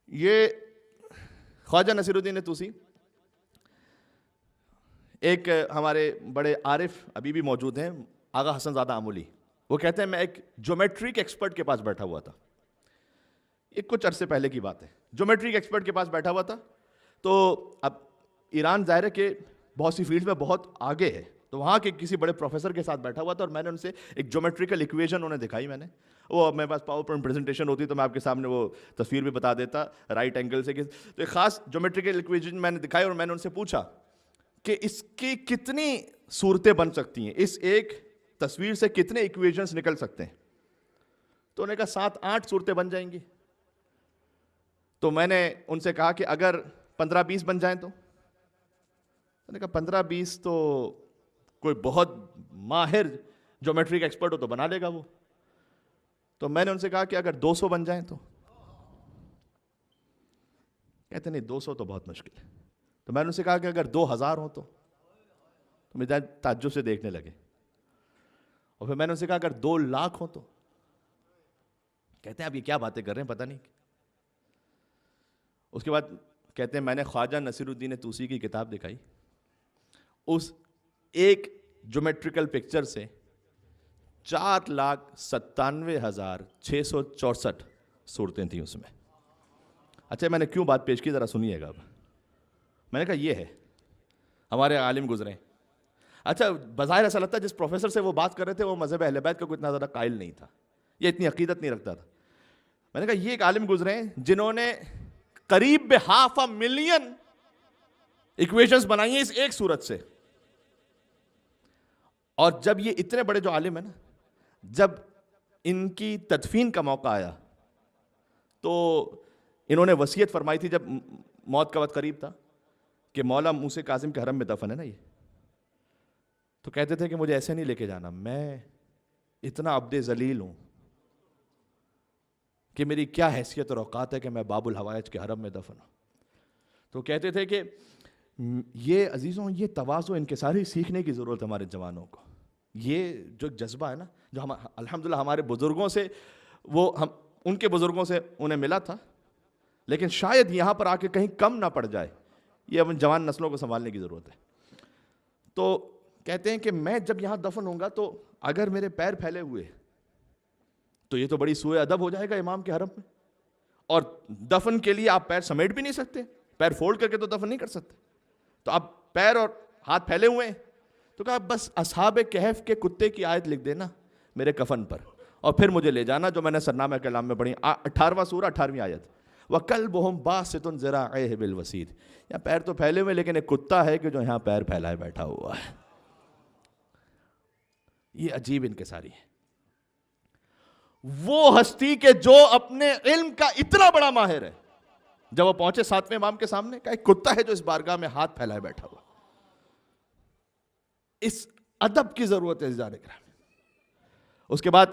یہ۔ خواجہ نصیر الدین طوسی ایک ہمارے بڑے عارف ابھی بھی موجود ہیں، آغا حسن زادہ آمولی، وہ کہتے ہیں میں ایک جیومیٹری کے ایکسپرٹ کے پاس بیٹھا ہوا تھا، یہ کچھ عرصے پہلے کی بات ہے، جیومیٹری کے ایکسپرٹ کے پاس بیٹھا ہوا تھا، تو اب ایران ظاہر ہے کہ بہت سی فیلڈ میں بہت آگے ہے، تو وہاں کے کسی بڑے پروفیسر کے ساتھ بیٹھا ہوا تھا، اور میں نے ان سے ایک جیومیٹریکل ایکویشن انہیں دکھائی، میں نے وہ میرے پاس پاور پوائنٹ پریزنٹیشن ہوتی تو میں آپ کے سامنے وہ تصویر بھی بتا دیتا رائٹ اینگل سے، تو ایک خاص جیومیٹریکل ایکویشن میں نے دکھائی، اور میں نے ان سے پوچھا کہ اس کی کتنی صورتیں بن سکتی ہیں، اس ایک تصویر سے کتنے ایکویشنز نکل سکتے ہیں، تو انہوں نے کہا 7-8 صورتیں بن جائیں گی۔ تو میں نے ان سے کہا کہ اگر 15-20 بن جائیں تو میں نے کہا 15-20 تو کوئی بہت ماہر جیومیٹری کا ایکسپرٹ ہو تو بنا لے گا وہ، تو میں نے ان سے کہا کہ اگر 200 بن جائیں تو، کہتے نہیں 200 تو بہت مشکل ہے، تو میں نے ان سے کہا کہ اگر 2000 ہوں تو مجھے تعجب سے دیکھنے لگے، اور پھر میں نے ان سے کہا اگر 2 لاکھ ہوں تو، کہتے ہیں اب یہ کیا باتیں کر رہے ہیں پتہ نہیں۔ اس کے بعد کہتے ہیں میں نے خواجہ نصیر الدین طوسی کی کتاب دکھائی، اس ایک جیومیٹریکل پکچر سے 4,97,664 صورتیں تھیں اس میں۔ اچھا میں نے کیوں بات پیش کی ذرا سنیے گا اب۔ میں نے کہا یہ ہے ہمارے عالم گزرے، اچھا بظاہر ایسا لگتا ہے جس پروفیسر سے وہ بات کر رہے تھے وہ مذہب اہل بیت کا کوئی اتنا زیادہ قائل نہیں تھا، یہ اتنی عقیدت نہیں رکھتا تھا۔ میں نے کہا یہ ایک عالم گزرے جنہوں نے قریب 500,000 ایکویشنز بنائی ہیں اس ایک صورت سے، اور جب یہ اتنے بڑے جو عالم ہیں نا، جب ان کی تدفین کا موقع آیا تو انہوں نے وصیت فرمائی تھی جب موت کا وقت قریب تھا کہ مولا موسیٰ کاظم کے حرم میں دفن ہے نا یہ، تو کہتے تھے کہ مجھے ایسے نہیں لے کے جانا، میں اتنا عبد ذلیل ہوں کہ میری کیا حیثیت اور اوقات ہے کہ میں باب الحوائج کے حرم میں دفن ہوں۔ تو کہتے تھے کہ یہ عزیزوں یہ تواضع انکساری سیکھنے کی ضرورت ہے ہمارے جوانوں کو، یہ جو جذبہ ہے نا جو ہم الحمدللہ ہمارے بزرگوں سے وہ ہم ان کے بزرگوں سے انہیں ملا تھا، لیکن شاید یہاں پر آ کے کہیں کم نہ پڑ جائے، یہ اب جوان نسلوں کو سنبھالنے کی ضرورت ہے۔ تو کہتے ہیں کہ میں جب یہاں دفن ہوں گا تو اگر میرے پیر پھیلے ہوئے تو یہ تو بڑی سوء ادب ہو جائے گا امام کے حرم میں، اور دفن کے لیے آپ پیر سمیٹ بھی نہیں سکتے، پیر فولڈ کر کے تو دفن نہیں کر سکتے، تو اب پیر اور ہاتھ پھیلے ہوئے ہیں، تو کہا بس اصحاب کہف کے کتے کی آیت لکھ دینا میرے کفن پر، اور پھر مجھے لے جانا جو میں نے سرنامہ کلام میں پڑھی 18واں سورہ 18ویں آیت، وَكَلْبُهُمْ بَاسِطٌ ذِرَاعَيْهِ بِالْوَسِيدِ، یہاں پیر تو پھیلے ہوئے لیکن ایک کتا ہے کہ جو یہاں پیر پھیلائے بیٹھا ہوا ہے. یہ عجیب انکساری ہے. وہ ہستی کہ جو اپنے علم کا اتنا بڑا ماہر ہے، جب وہ پہنچے 7ویں امام کے سامنے کہا ایک کتا ہے جو اس بارگاہ میں ہاتھ پھیلائے بیٹھا ہوا. اس ادب کی ضرورت ہے عزیزان کرام. اس کے بعد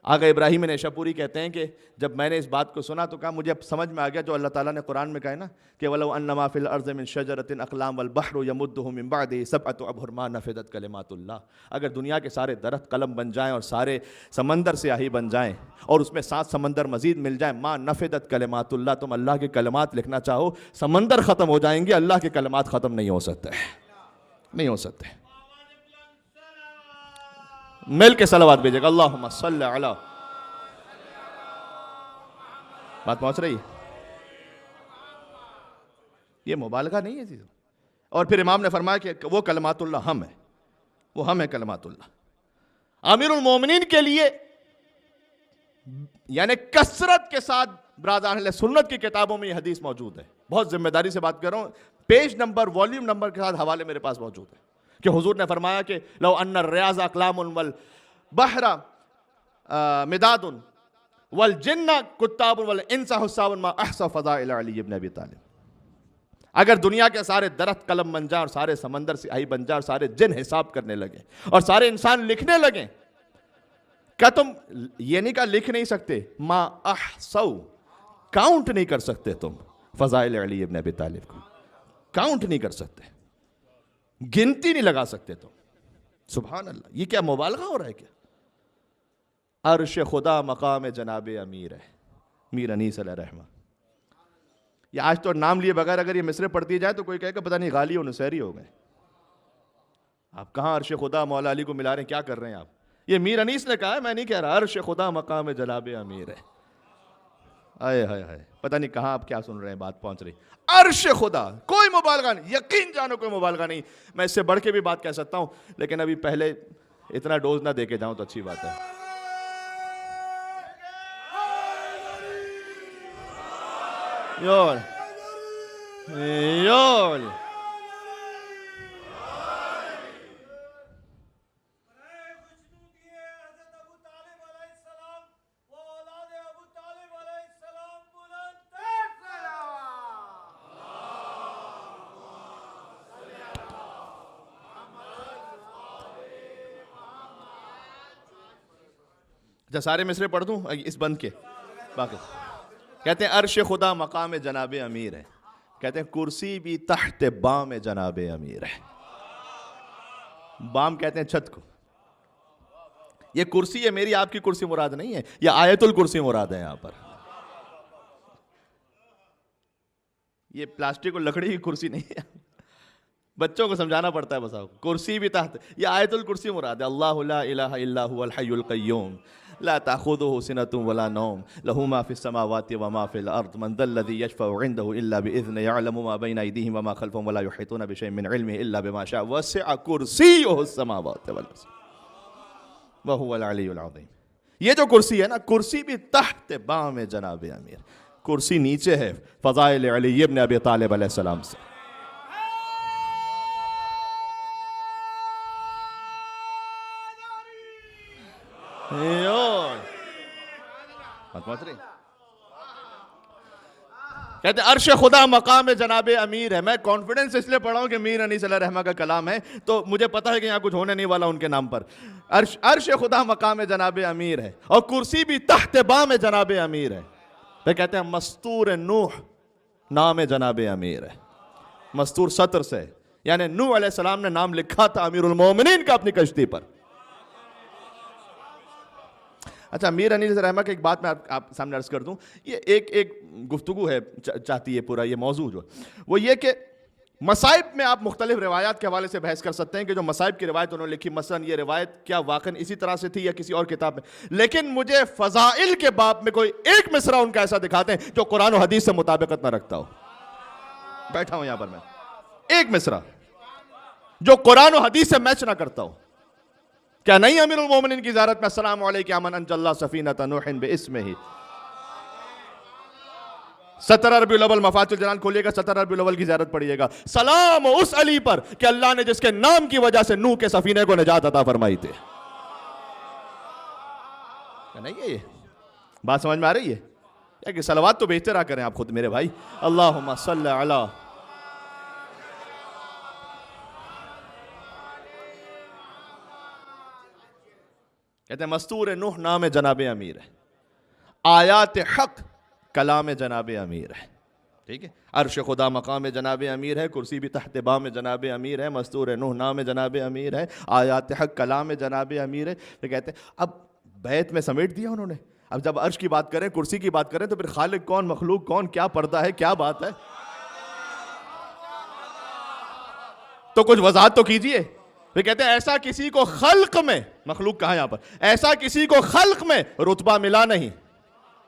آقا ابراہیم نیشا پوری کہتے ہیں کہ جب میں نے اس بات کو سنا تو کہا مجھے سمجھ میں آ گیا جو اللہ تعالیٰ نے قرآن میں کہا ہے نا کہ وَلَوْ أَنَّ مَا فِي الْأَرْضِ مِن شَجَرَةٍ أَقْلَامٌ وَالْبَحْرُ يَمُدُّهُ مِن بَعْدِهِ سَبْعَةُ أَبْحُرٍ مَا نَفِدَتْ كَلِمَاتُ اللَّهِ، اگر دنیا کے سارے درخت قلم بن جائیں اور سارے سمندر سیاہی بن جائیں اور اس میں 7 سمندر مزید مل جائیں، ما نفدت کلمات اللہ، تم اللہ کے کلمات لکھنا چاہو سمندر ختم ہو جائیں گے، اللہ کے کلمات ختم نہیں ہو سکتے، نہیں ہو سکتے. مل کے صلوات بھیجے گا اللہم صلی علی. بات پہنچ رہی ہے؟ یہ مبالغہ نہیں ہے چیز. اور پھر امام نے فرمایا کہ وہ کلمات اللہ ہم ہے، وہ ہم ہے کلمات اللہ. امیر المومنین کے لیے یعنی کثرت کے ساتھ برادران اہل سنت کی کتابوں میں یہ حدیث موجود ہے. بہت ذمہ داری سے بات کر رہا ہوں، پیج نمبر والیوم نمبر کے ساتھ حوالے میرے پاس موجود ہے کہ حضور نے فرمایا کہ لو ان الریاض اقلام والبحر مداد والجن کتاب والانس حساب ما احصى فضائل علی ابن ابی طالب. اگر دنیا کے سارے درخت قلم بن جائیں اور سارے سمندر سیاہی بن جائیں اور سارے جن حساب کرنے لگیں اور سارے انسان لکھنے لگیں، کیا تم یہ نہیں کہا لکھ نہیں سکتے، ما احصوا، کاؤنٹ نہیں کر سکتے تم فضائل علی ابن ابی طالب کو، کاؤنٹ نہیں کر سکتے، گنتی نہیں لگا سکتے تم. سبحان اللہ. یہ کیا مبالغہ ہو رہا ہے کیا؟ عرش خدا مقام جناب امیر ہے، میر انیس علیہ رحمہ. یہ آج تو نام لیے بغیر اگر یہ مصرے پڑھتی جائے تو کوئی کہے کہ پتہ نہیں غالی و نصیری ہو گئے. آپ کہاں عرش خدا مولا علی کو ملا رہے ہیں، کیا کر رہے ہیں آپ؟ یہ میر انیس نے کہا ہے، میں نہیں کہہ رہا. عرش خدا مقام جناب امیر ہے. آئے ہائے ہائے، پتہ نہیں کہاں آپ کیا سن رہے ہیں، بات پہنچ رہی. عرش خدا، کوئی مبالغہ نہیں، یقین جانو کوئی مبالغہ نہیں. میں اس سے بڑھ کے بھی بات کہہ سکتا ہوں لیکن ابھی پہلے اتنا ڈوز نہ دے کے جاؤں تو اچھی بات ہے. یور یور اچھا سارے مصرے پڑھ دوں اس بند کے باقی. کہتے ہیں عرش خدا مقام جناب امیر ہے، کہتے ہیں کرسی بھی تحت بام جناب امیر ہے. بام کہتے ہیں چھت کو. یہ کرسی ہے میری آپ کی کرسی مراد نہیں ہے، یہ آیت الکرسی مراد ہے. یہاں پر یہ پلاسٹک اور لکڑی کی کرسی نہیں ہے، بچوں کو سمجھانا پڑتا ہے بس. کرسی بھی تحت، یہ آیت الکرسی مراد ہے. اللہ لا الہ الا هو الحی القیوم لا تأخذه سنة ولا نوم له ما في السماوات وما في الأرض من ذا الذي يشفع عنده إلا بإذنه يعلم ما بين أيديهم وما خلفهم ولا يحيطون بشيء من علمه إلا بما شاء وسع كرسيه السماوات والأرض وهو العلي العظيم. یہ جو کرسی ہے نا، کرسی بھی تحت بام جناب امیر، کرسی نیچے ہے فضائل علی ابن ابی طالب علیہ السلام سے. کہتے ہیں عرش خدا مقام جناب امیر ہے. میں کانفیڈنس اس لیے پڑھا ہوں کہ میر انیس علیہ رحمہ کا کلام ہے تو مجھے پتا ہے کہ یہاں کچھ ہونے نہیں والا ان کے نام پر. عرش خدا مقام جناب امیر ہے اور کرسی بھی تحت بام جناب امیر ہے. پھر کہتے ہیں مستور نوح نام جناب امیر ہے. مستور سطر سے، یعنی نوح علیہ السلام نے نام لکھا تھا امیر المومنین کا اپنی کشتی پر. اچھا میر انیس رحمہ کی ایک بات میں آپ سامنے عرض کر دوں. یہ ایک گفتگو ہے چاہتی ہے پورا یہ موضوع جو وہ یہ کہ مصائب میں آپ مختلف روایات کے حوالے سے بحث کر سکتے ہیں کہ جو مصائب کی روایت انہوں نے لکھی، مثلا یہ روایت کیا واقعاً اسی طرح سے تھی یا کسی اور کتاب میں، لیکن مجھے فضائل کے باب میں کوئی ایک مصرع ان کا ایسا دکھاتے ہیں جو قرآن و حدیث سے مطابقت نہ رکھتا ہو. بیٹھا ہوں یہاں پر میں، ایک مصرع جو قرآن و حدیث سے میچ نہ کرتا ہو کیا نہیں امیر المومنین کی زیارت میں السلام علیک یا من انجى الله سفینۃ نوح باسمہ؟ 17 ربیع الاول مفاتیح الجنان کھولیے گا، 17 ربیع الاول کی زیارت پڑھیے گا، سلام اس علی پر کہ اللہ نے جس کے نام کی وجہ سے نوح کے سفینے کو نجات عطا فرمائی تھی۔ نہیں ہے یہ بات سمجھ میں آ رہی ہے؟ یا کہ صلوات تو بھیجتے رہا کریں آپ خود میرے بھائی، اللہم صلی علی۔ کہتے ہیں مستور نوح نام جناب امیر ہے، آیات حق کلام جناب امیر ہے، ٹھیک ہے، عرش خدا مقام جناب امیر ہے، کرسی بھی تحت بام جناب امیر ہے، مستور نوح نام جناب امیر ہے، آیات حق کلام جناب امیر ہے۔ تو کہتے ہیں اب بیت میں سمیٹ دیا انہوں نے، اب جب عرش کی بات کریں، کرسی کی بات کریں تو پھر خالق کون، مخلوق کون، کیا پردہ ہے، کیا بات ہے، تو کچھ وضاحت تو کیجئے۔ وہ کہتے ہیں ایسا کسی کو خلق میں، مخلوق کہاں یہاں پر، ایسا کسی کو خلق میں رتبہ ملا نہیں،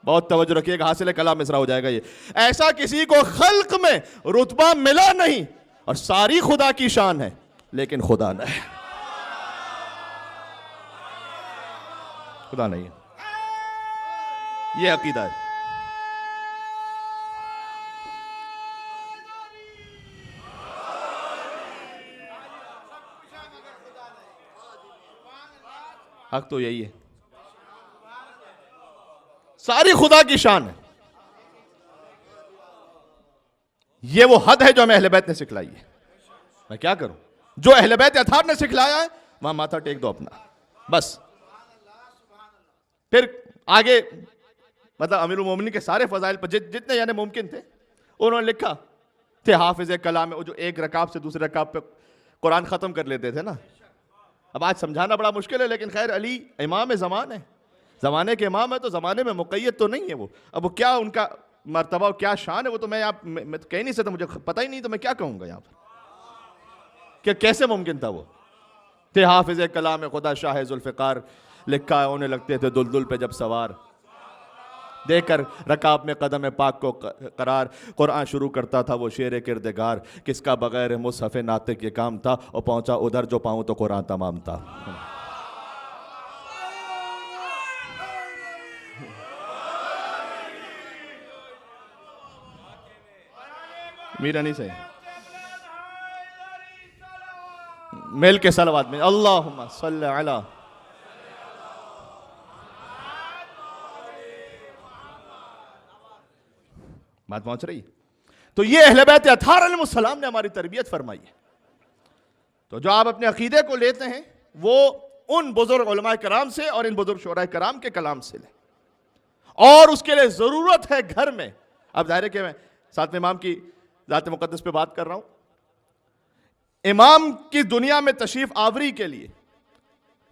بہت توجہ رکھیے گا، حاصل کلام مصرع ہو جائے گا یہ، ایسا کسی کو خلق میں رتبہ ملا نہیں، اور ساری خدا کی شان ہے لیکن خدا نہیں، خدا نہیں ہے، یہ عقیدہ ہے۔ حق تو یہی ہے، ساری خدا کی شان ہے، یہ وہ حد ہے جو ہمیں اہل بیت نے سکھلائی ہے۔ میں کیا کروں، جو اہل بیت اطہار نے سکھلایا ہے وہاں ماتھا ٹیک دو اپنا، بس۔ پھر آگے مطلب امیر المومنین کے سارے فضائل پر جتنے یعنی ممکن تھے انہوں نے لکھا تھے، حافظ کلام، جو ایک رکعت سے دوسرے رکعت پہ قرآن ختم کر لیتے تھے نا۔ اب آج سمجھانا بڑا مشکل ہے، لیکن خیر علی امام زمان ہے، زمانے کے امام ہے تو زمانے میں مقید تو نہیں ہے وہ، اب وہ کیا ان کا مرتبہ و کیا شان ہے وہ تو میں تو کہہ نہیں سکتا، مجھے پتہ ہی نہیں، تو میں کیا کہوں گا یہاں پر کہ کیسے ممکن تھا وہ تھے حافظ کلام خدا شاہ ذوالفقار، لکھا ہے انہیں لگتے تھے دلدل پہ جب سوار، دے کر رکاب میں قدم پاک کو قرار، قرآن شروع کرتا تھا وہ شیر کردگار، کس کا بغیر مصحف ناطق یہ کام تھا، اور پہنچا ادھر جو پاؤں تو قرآن تمام تھا۔ میرا نہیں صحیح، مل کے صلوات میں اللہم صلی علی۔ بات پہنچ رہی ہے؟ تو یہ اہل بیت اطہار علیہ السلام نے ہماری تربیت فرمائی ہے۔ تو جو آپ اپنے عقیدے کو لیتے ہیں وہ ان بزرگ علماء کرام سے اور ان بزرگ شعراء کرام کے کلام سے لیں، اور اس کے لیے ضرورت ہے گھر میں، اب ظاہر ہے کہ میں ساتویں امام کی ذات مقدس پہ بات کر رہا ہوں، امام کی دنیا میں تشریف آوری کے لیے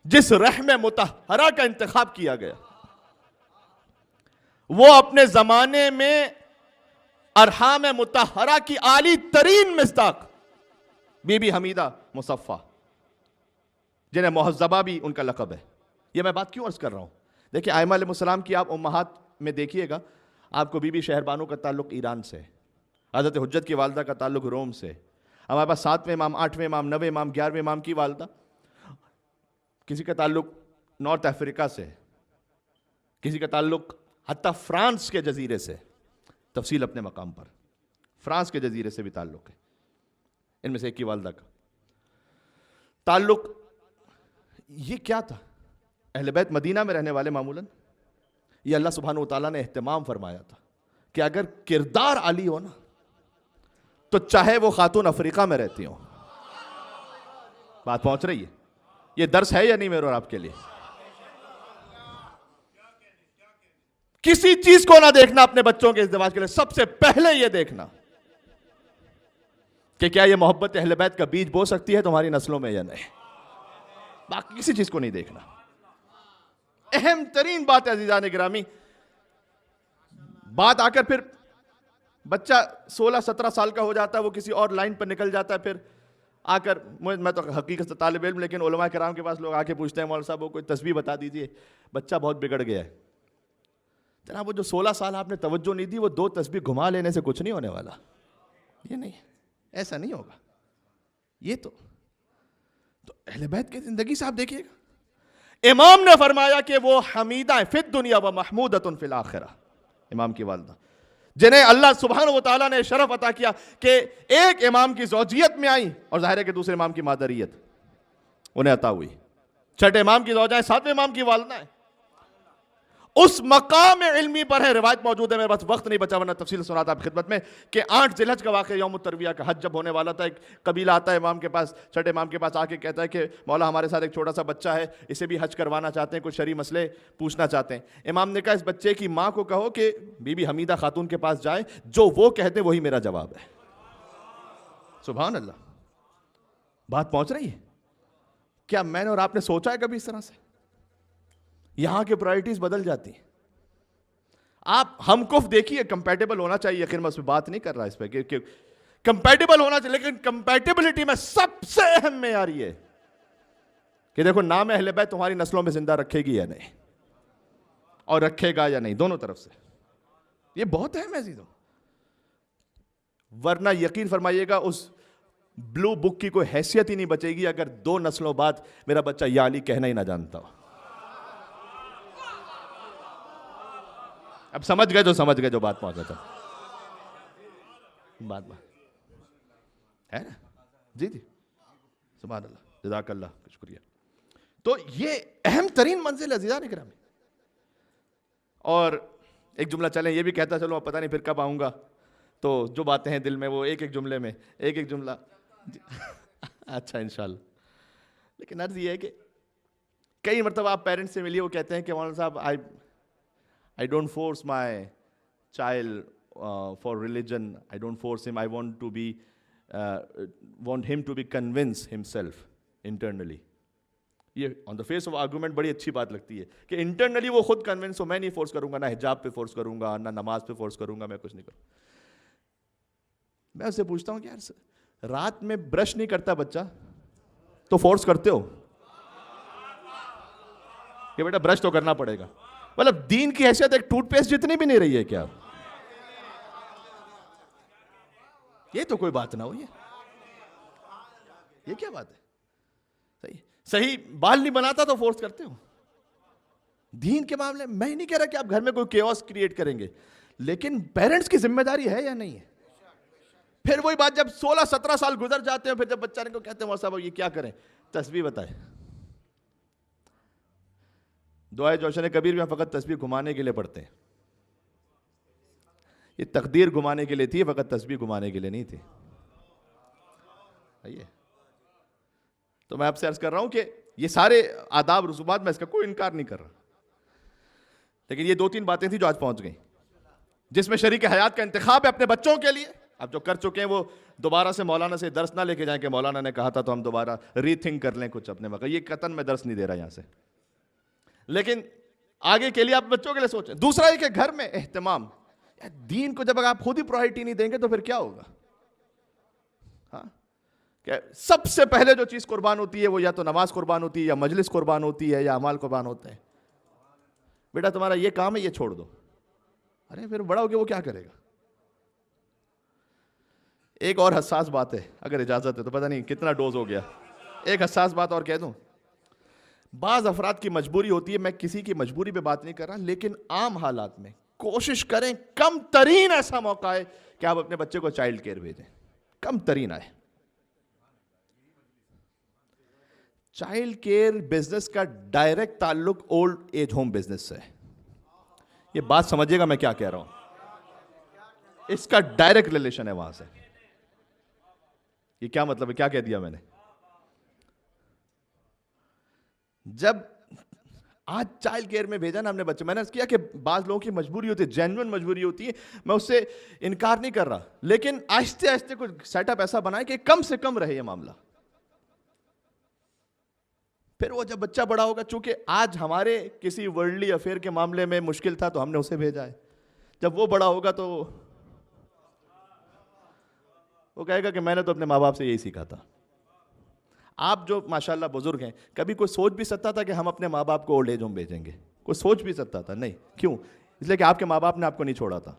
جس رحم مطہرہ کا انتخاب کیا گیا وہ اپنے زمانے میں ارحام مطہرہ کی عالی ترین مصداق بی بی حمیدہ مصفہ، جنہیں مہذبہ بھی ان کا لقب ہے۔ یہ میں بات کیوں عرض کر رہا ہوں؟ دیکھیں ائمہ علیہ السلام کی آپ امہات میں دیکھیے گا، آپ کو بی بی شہر بانو کا تعلق ایران سے، حضرت حجت کی والدہ کا تعلق روم سے، ہمارے پاس 7ویں امام، 8ویں امام، 9ویں امام، 11ویں امام کی والدہ، کسی کا تعلق نارتھ افریقہ سے، کسی کا تعلق حتیٰ فرانس کے جزیرے سے، تفصیل اپنے مقام پر، فرانس کے جزیرے سے بھی تعلق ہے، ان میں سے ایک کی والدہ کا تعلق۔ یہ کیا تھا؟ اہل بیت مدینہ میں رہنے والے معمولاً یہ اللہ سبحانہ وتعالیٰ نے اہتمام فرمایا تھا کہ اگر کردار عالی ہو نا تو چاہے وہ خاتون افریقہ میں رہتی ہوں۔ بات پہنچ رہی ہے؟ یہ درس ہے یا نہیں میرے اور آپ کے لیے؟ کسی چیز کو نہ دیکھنا اپنے بچوں کے ازدواج کے لیے، سب سے پہلے یہ دیکھنا کہ کیا یہ محبت اہل بیت کا بیج بو سکتی ہے تمہاری نسلوں میں یا نہیں، باقی کسی چیز کو نہیں دیکھنا۔ اہم ترین بات ہے عزیزان گرامی، بات آ کر پھر بچہ 16-17 سال کا ہو جاتا ہے، وہ کسی اور لائن پر نکل جاتا ہے، پھر آ کر میں تو حقیقت سے طالب علم، لیکن علماء کرام کے پاس لوگ آ کے پوچھتے ہیں مولوی صاحب وہ کوئی تسبیح بتا دیجئے، بچہ بہت بگڑ گیا ہے۔ جناب وہ جو 16 سال آپ نے توجہ نہیں دی، وہ 2 تسبیح گھما لینے سے کچھ نہیں ہونے والا، یہ نہیں، ایسا نہیں ہوگا۔ یہ تو اہل بیت کی زندگی سے آپ دیکھیے گا، امام نے فرمایا کہ وہ حمیدہ فی الدنیا و محمودۃ فی الآخرہ، امام کی والدہ جنہیں اللہ سبحانہ و تعالیٰ نے شرف عطا کیا کہ ایک امام کی زوجیت میں آئیں، اور ظاہر ہے کہ دوسرے امام کی مادریت انہیں عطا ہوئی، چھٹے امام کی زوجہ ہیں، ساتویں امام کی والدہ ہیں، اس مقام علمی پر ہے۔ روایت موجود ہے، میرے پاس وقت نہیں بچا ورنہ تفصیل سناتا آپ خدمت میں، کہ 8 ذی الحج کا واقعہ یوم الترویہ کا، حج جب ہونے والا تھا، ایک قبیلہ آتا ہے امام کے پاس، چھٹے امام کے پاس آ کے کہتا ہے کہ مولا ہمارے ساتھ ایک چھوٹا سا بچہ ہے، اسے بھی حج کروانا چاہتے ہیں، کچھ شرعی مسئلے پوچھنا چاہتے ہیں۔ امام نے کہا اس بچے کی ماں کو کہو کہ بی بی حمیدہ خاتون کے پاس جائے، جو وہ کہتے ہیں وہی میرا جواب ہے۔ سبحان اللہ، بات پہنچ رہی ہے؟ کیا میں نے اور آپ نے سوچا ہے کبھی اس طرح سے؟ یہاں کے پرائرٹیز بدل جاتی ہیں۔ آپ ہم کف دیکھیے، کمپیٹیبل ہونا چاہیے، خیر میں اس پہ بات نہیں کر رہا اس پہ کہ کمپیٹیبل ہونا چاہیے، لیکن کمپیٹیبلٹی میں سب سے اہم معیار یہ کہ دیکھو نام اہل بیت تمہاری نسلوں میں زندہ رکھے گی یا نہیں، اور رکھے گا یا نہیں، دونوں طرف سے، یہ بہت اہم ہے عزیزوں۔ ورنہ یقین فرمائیے گا اس بلو بک کی کوئی حیثیت ہی نہیں بچے گی اگر 2 نسلوں بعد میرا بچہ یا علی کہنا ہی نہ جانتا ہو۔ اب سمجھ گئے جو بات پہنچا تھا، بات ہے نا؟ جی سبحان اللہ، جزاک اللہ، شکریہ۔ تو یہ اہم ترین منزل ہے عزیزان اکرامی۔ اور ایک جملہ چلیں یہ بھی کہتا چلوں، اب پتہ نہیں پھر کب آؤں گا، تو جو باتیں ہیں دل میں وہ ایک جملے میں ایک جملہ اچھا انشاءاللہ۔ لیکن عرض یہ ہے کہ کئی مرتبہ آپ پیرنٹس سے ملیے، وہ کہتے ہیں کہ مولانا صاحب I don't force my child for religion. I don't force him. I want him to be convinced himself internally. یہ on the face of argument بڑی اچھی بات لگتی ہے کہ انٹرنلی وہ خود کنونس ہو، میں نہیں فورس کروں گا، نہ حجاب پہ فورس کروں گا، نہ نماز پہ فورس کروں گا، میں کچھ نہیں کروں۔ میں اس سے پوچھتا ہوں کہ یار رات میں برش نہیں کرتا بچہ تو فورس کرتے ہو کہ بیٹا برش تو کرنا پڑے گا؟ مطلب دین کی حیثیت ایک ٹوتھ پیسٹ جتنی بھی نہیں رہی ہے کیا؟ یہ تو کوئی بات نہ ہو، یہ کیا بات ہے؟ صحیح بال نہیں بناتا تو فورس کرتے ہو۔ دین کے معاملے میں نہیں کہہ رہا کہ آپ گھر میں کوئی کیوس کریٹ کریں گے، لیکن پیرنٹس کی ذمہ داری ہے یا نہیں ہے؟ پھر وہی بات، جب 16-17 سال گزر جاتے ہیں، پھر جب بچہ کو کہتے ہیں مولانا صاحب یہ کیا کریں، تسبیح بتائے۔ دعائے جوشن کبیر میں فقط تسبیح گھمانے کے لیے پڑھتے ہیں، یہ تقدیر گھمانے کے لیے تھی، فقط تسبیح گھمانے کے لیے نہیں تھی۔ تو میں آپ سے عرض کر رہا ہوں کہ یہ سارے آداب رسومات، میں اس کا کوئی انکار نہیں کر رہا، لیکن یہ 2-3 باتیں تھیں جو آج پہنچ گئیں، جس میں شریک حیات کا انتخاب ہے اپنے بچوں کے لیے۔ اب جو کر چکے ہیں وہ دوبارہ سے مولانا سے درس نہ لے کے جائیں کہ مولانا نے کہا تھا تو ہم دوبارہ ری تھنک کر لیں کچھ اپنے وقت، یہ قطعاً میں درس نہیں دے رہا یہاں سے، لیکن آگے کے لیے آپ بچوں کے لیے سوچیں۔ دوسرا یہ کہ گھر میں اہتمام، دین کو جب آپ خود ہی پرائرٹی نہیں دیں گے تو پھر کیا ہوگا؟ ہاں، کہ سب سے پہلے جو چیز قربان ہوتی ہے وہ یا تو نماز قربان ہوتی ہے، یا مجلس قربان ہوتی ہے، یا اعمال قربان ہوتے ہیں۔ بیٹا تمہارا یہ کام ہے، یہ چھوڑ دو۔ ارے پھر بڑا ہو کے وہ کیا کرے گا؟ ایک اور حساس بات ہے، اگر اجازت ہے تو، پتہ نہیں کتنا ڈوز ہو گیا، ایک حساس بات اور کہہ دوں۔ بعض افراد کی مجبوری ہوتی ہے، میں کسی کی مجبوری پہ بات نہیں کر رہا، لیکن عام حالات میں کوشش کریں کم ترین ایسا موقع ہے کہ آپ اپنے بچے کو چائلڈ کیئر بھیجیں، کم ترین آئے۔ چائلڈ کیئر بزنس کا ڈائریکٹ تعلق اولڈ ایج ہوم بزنس سے ہے، یہ بات سمجھیے گا میں کیا کہہ رہا ہوں، اس کا ڈائریکٹ ریلیشن ہے وہاں سے۔ یہ کیا مطلب ہے، کیا کہہ دیا میں نے؟ جب آج چائلڈ کیئر میں بھیجا نا ہم نے بچے، میں نے کیا کہ بعض لوگوں کی مجبوری ہوتی ہے، جینوئن مجبوری ہوتی ہے، میں اس سے انکار نہیں کر رہا، لیکن آہستہ آہستہ کچھ سیٹ اپ ایسا بنائے کہ کم سے کم رہے یہ معاملہ۔ پھر وہ جب بچہ بڑا ہوگا، چونکہ آج ہمارے کسی ورلڈلی افیئر کے معاملے میں مشکل تھا تو ہم نے اسے بھیجا ہے، جب وہ بڑا ہوگا تو وہ کہے گا کہ میں نے تو اپنے ماں باپ سے یہی سیکھا تھا۔ آپ جو ماشاءاللہ بزرگ ہیں، کبھی کوئی سوچ بھی سکتا تھا کہ ہم اپنے ماں باپ کو اولڈ ایج ہوم بھیجیں گے؟ کوئی سوچ بھی سکتا تھا؟ نہیں۔ کیوں؟ اس لیے کہ آپ کے ماں باپ نے آپ کو نہیں چھوڑا تھا،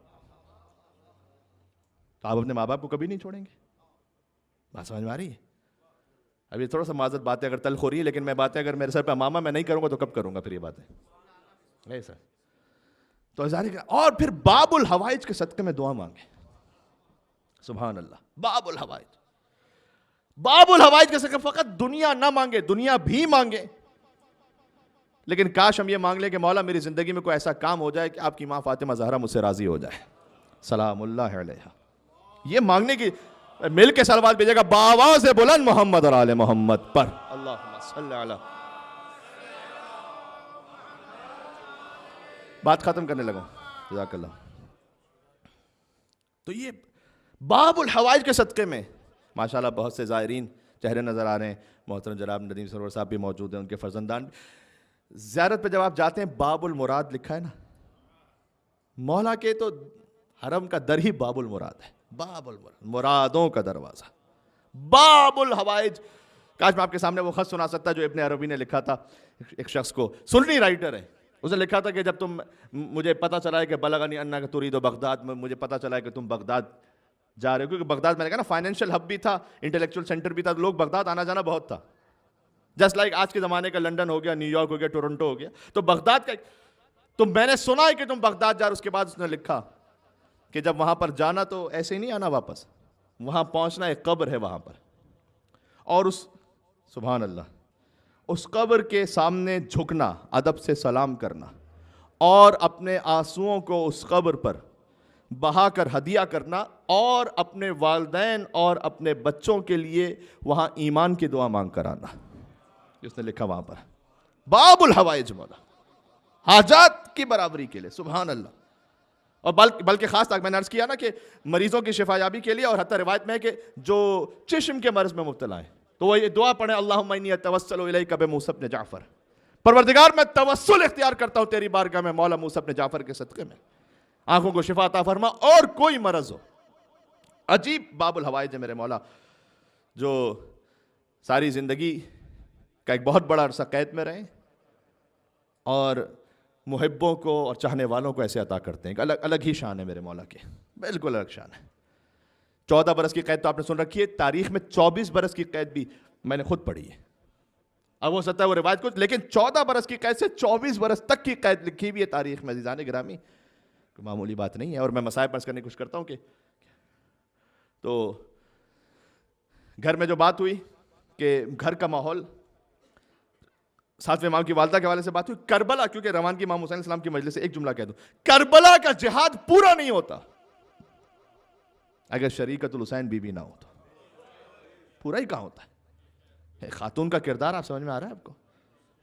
تو آپ اپنے ماں باپ کو کبھی نہیں چھوڑیں گے۔ بات سمجھ میں آ رہی ہے؟ ابھی تھوڑا سا معذرت باتیں اگر تلخ ہو رہی ہے، لیکن میں باتیں اگر میرے سر پہ امامہ میں نہیں کروں گا تو کب کروں گا پھر یہ باتیں؟ نہیں سر. تو اور پھر باب الحوائج کے صدقے میں دعا مانگے. سبحان اللہ. باب الحوائج، باب الحوائج کے صدقے فقط دنیا نہ مانگے، دنیا بھی مانگے، لیکن کاش ہم یہ مانگ لیں کہ مولا میری زندگی میں کوئی ایسا کام ہو جائے کہ آپ کی ماں فاطمہ زہرا مجھ سے راضی ہو جائے سلام اللہ علیہا. یہ مانگنے کی مل کے سلوات بھیجے گا بآواز بلند محمد اور آل محمد پر. اللہم صلی علی. بات ختم کرنے لگا. جزاک اللہ. تو یہ باب الحوائج کے صدقے میں ماشاءاللہ بہت سے زائرین چہرے نظر آ رہے ہیں. محترم جناب ندیم سرور صاحب بھی موجود ہیں، ان کے فرزندان. زیارت پہ جب آپ جاتے ہیں باب المراد لکھا ہے نا، مولا کے تو حرم کا در ہی باب المراد ہے. باب المراد، مرادوں کا دروازہ. باب الحوائج. کاش میں آپ کے سامنے وہ خط سنا سکتا جو ابن عربی نے لکھا تھا ایک شخص کو. سنی رائٹر ہے. اس نے لکھا تھا کہ جب مجھے پتہ چلا ہے کہ بلغنی انک ترید بغداد، مجھے پتہ چلا ہے کہ تم بغداد جا رہے ہو، کیونکہ بغداد میں نے کہا نا فائنینشیل ہب بھی تھا، انٹلیکچوئل سینٹر بھی تھا، لوگ بغداد آنا جانا بہت تھا. جسٹ لائک آج کے زمانے کا لنڈن ہو گیا، نیو یارک ہو گیا، ٹورنٹو ہو گیا. تو بغداد کا تو میں نے سنا ہے کہ تم بغداد جا رہے. اس کے بعد اس نے لکھا کہ جب وہاں پر جانا تو ایسے ہی نہیں آنا واپس، وہاں پہنچنا ایک قبر ہے وہاں پر، اور اس سبحان اللہ اس قبر کے سامنے جھکنا، ادب سے سلام کرنا، اور اپنے آنسوؤں کو اس قبر پر بہا کر ہدیہ کرنا، اور اپنے والدین اور اپنے بچوں کے لیے وہاں ایمان کی دعا مانگ کر آنا. اس نے لکھا وہاں پر باب الحوائج، مولا حاجات کی برابری کے لیے. سبحان اللہ. اور بلکہ خاص طور میں نے عرض کیا نا کہ مریضوں کی شفا یابی کے لیے، اور حتیٰ روایت میں ہے کہ جو چشم کے مرض میں مبتلا ہیں تو وہ یہ دعا پڑھیں اللہم انی اتوسل الیک بموسی بن جعفر. پروردگار میں توسل اختیار کرتا ہوں تیری بارگاہ میں مولا موسی بن جعفر کے صدقے میں، آنکھوں کو شفا عطا فرما اور کوئی مرض ہو. عجیب باب الحوائج ہے میرے مولا، جو ساری زندگی کا ایک بہت بڑا عرصہ قید میں رہیں اور محبوں کو اور چاہنے والوں کو ایسے عطا کرتے ہیں. الگ الگ ہی شان ہے میرے مولا کے، بالکل الگ شان ہے. 14 برس کی قید تو آپ نے سن رکھی ہے، تاریخ میں 24 برس کی قید بھی میں نے خود پڑھی ہے. اب ہو سکتا ہے وہ روایت کچھ، لیکن 14 برس کی قید سے 24 برس تک کی قید لکھی ہوئی ہے تاریخ میں. عزیزان گرامی، معمولی بات نہیں ہے. اور میں مسائل پرس کرنے کی کوشش کرتا ہوں کہ تو گھر میں جو بات ہوئی کہ گھر کا ماحول، ساتویں امام کی والدہ کے حوالے سے بات ہوئی. کربلا، کیونکہ روانگی امام حسین السلام کی مجلس سے ایک جملہ کہہ دوں، کربلا کا جہاد پورا نہیں ہوتا اگر شریکت الحسین بی بی نہ ہو. تو پورا ہی کہاں ہوتا ہے. خاتون کا کردار آپ سمجھ میں آ رہا ہے آپ کو؟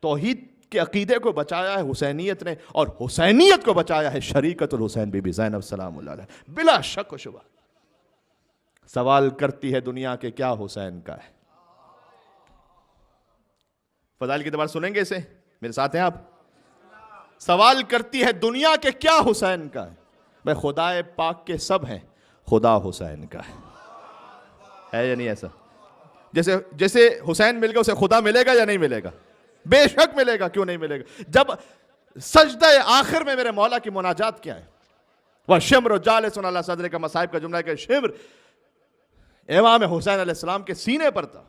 توحید کے عقیدے کو بچایا ہے حسینیت نے، اور حسینیت کو بچایا ہے شریکت الحسین بی بی زینب سلام اللہ علیہ. بلا شک و شبہ سوال کرتی ہے دنیا کہ کیا حسین کا ہے. فضائل کی اعتبار سنیں گے اسے، میرے ساتھ ہیں آپ. سوال کرتی ہے دنیا کہ کیا حسین کا ہے. میں خدائے پاک کے سب ہیں، خدا حسین کا ہے یا نہیں ایسا؟ جیسے حسین مل گیا اسے خدا ملے گا یا نہیں ملے گا؟ بے شک ملے گا. کیوں نہیں ملے گا؟ جب سجدہ آخر میں میرے مولا کی مناجات کیا ہے، وہ شمر جالس علی صدر کا مصائب کا جملہ ہے کہ شمر امام حسین علیہ السلام کے سینے پر تھا،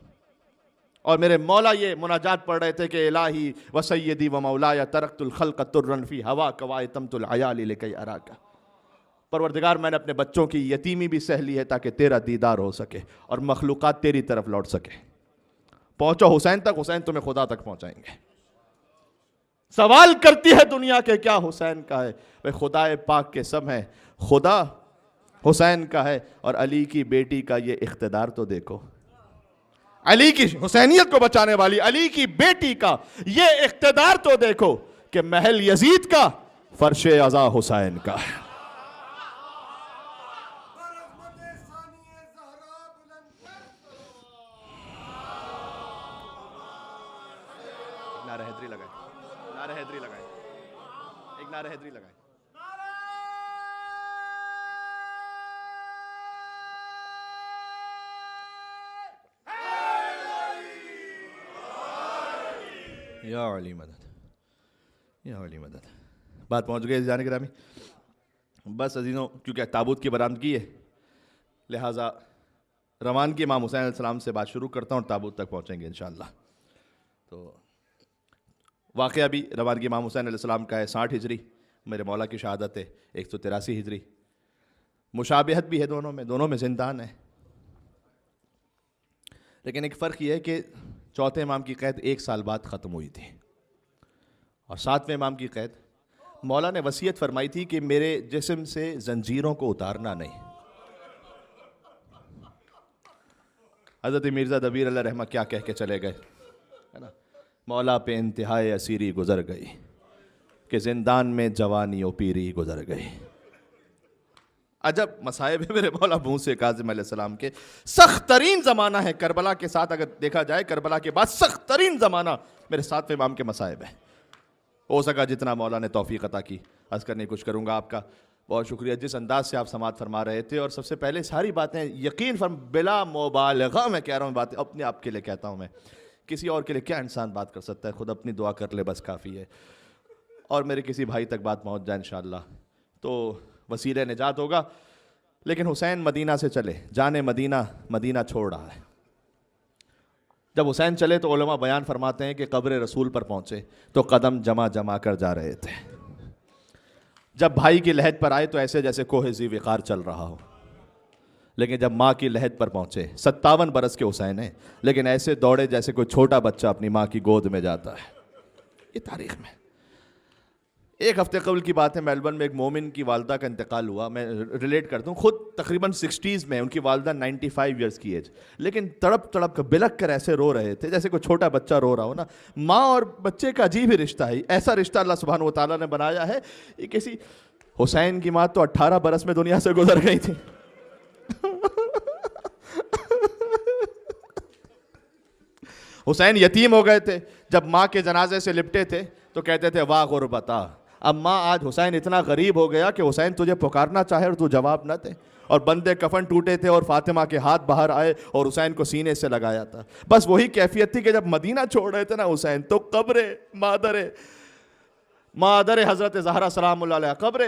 اور میرے مولا یہ مناجات پڑھ رہے تھے کہ الہی و سیدی و مولایا ترکت الخلق ترن فی ہوا کوائتمت العیالی لکی اراکا. پروردگار میں نے اپنے بچوں کی یتیمی بھی سہ لی ہے تاکہ تیرا دیدار ہو سکے اور مخلوقات تیری طرف لوٹ سکے. پہنچو حسین تک، حسین تمہیں خدا تک پہنچائیں گے. سوال کرتی ہے دنیا کہ کیا حسین کا ہے. بھئی خدائے پاک کے سب ہیں، خدا حسین کا ہے. اور علی کی بیٹی کا یہ اقتدار تو دیکھو، علی کی حسینیت کو بچانے والی علی کی بیٹی کا یہ اقتدار تو دیکھو کہ محل یزید کا فرش عزا حسین کا ہے. نعرہ حیدری لگائیں، نعرہ حیدری لگائیں، ایک نعرہ حیدری لگائیں. یا علی مدد، یا علی مدد. بات پہنچ گئی عزیزان گرامی. بس عزیزوں، کیونکہ تابوت کی برآمدگی ہے لہٰذا روانگی امام حسین علیہ السلام سے بات شروع کرتا ہوں اور تابوت تک پہنچیں گے انشاءاللہ. تو واقعہ بھی روانگی امام حسین علیہ السلام کا ہے 60 ہجری، میرے مولا کی شہادت ہے 183 ہجری. مشابہت بھی ہے دونوں میں زندان ہے. لیکن ایک فرق یہ ہے کہ چوتھے امام کی قید 1 سال بعد ختم ہوئی تھی، اور 7ویں امام کی قید مولا نے وصیت فرمائی تھی کہ میرے جسم سے زنجیروں کو اتارنا نہیں. حضرت مرزا دبیر اللہ رحمہ کیا کہہ کے چلے گئے ہے نا، مولا پہ انتہائی اسیری گزر گئی کہ زندان میں جوانی و پیری گزر گئی. عجب مصائب ہے میرے مولا موسیٰ کاظم علیہ السلام کے. سخت ترین زمانہ ہے کربلا کے ساتھ، اگر دیکھا جائے کربلا کے بعد سخت ترین زمانہ میرے 7ویں امام کے مصائب ہے. ہو سکا جتنا مولا نے توفیق عطا کی عرض کرنے کی کوشش کروں گا. آپ کا بہت شکریہ جس انداز سے آپ سماعت فرما رہے تھے، اور سب سے پہلے ساری باتیں یقین بلا مبالغہ میں کہہ رہا ہوں، باتیں اپنے آپ کے لیے کہتا ہوں میں، کسی اور کے لیے کیا انسان بات کر سکتا ہے، خود اپنی دعا کر لے بس کافی ہے. اور میرے کسی بھائی تک بات پہنچ جائے انشاءاللہ تو وسیلہ نجات ہوگا. لیکن حسین مدینہ سے چلے، جانے مدینہ چھوڑ رہا ہے. جب حسین چلے تو علماء بیان فرماتے ہیں کہ قبر رسول پر پہنچے تو قدم جمع کر جا رہے تھے. جب بھائی کی لحد پر آئے تو ایسے جیسے کوہ ذی وقار چل رہا ہو، لیکن جب ماں کی لحد پر پہنچے 57 برس کے حسین ہیں، لیکن ایسے دوڑے جیسے کوئی چھوٹا بچہ اپنی ماں کی گود میں جاتا ہے. یہ تاریخ میں 1 ہفتے قبل کی بات ہے، میلبرن میں ایک مومن کی والدہ کا انتقال ہوا. میں ریلیٹ کرتا ہوں، خود تقریباً 60s میں، ان کی والدہ 95 ایئرس کی ایج، لیکن تڑپ کر بلک کر ایسے رو رہے تھے جیسے کوئی چھوٹا بچہ رو رہا ہو نا. ماں اور بچے کا عجیب ہی رشتہ ہے، ایسا رشتہ اللہ سبحانہ و تعالیٰ نے بنایا ہے. یہ کسی حسین کی ماں تو 18 برس میں دنیا سے گزر گئی تھی. حسین یتیم ہو گئے تھے، جب ماں کے جنازے سے لپٹے تھے تو کہتے تھے واہ غربتا. اب ماں آج حسین اتنا غریب ہو گیا کہ حسین تجھے پکارنا چاہے اور تو جواب نہ دے. اور بندے کفن ٹوٹے تھے اور فاطمہ کے ہاتھ باہر آئے اور حسین کو سینے سے لگایا تھا. بس وہی کیفیت تھی کہ جب مدینہ چھوڑ رہے تھے نا حسین، تو قبر مادر حضرت زہرا سلام اللہ علیہ، قبر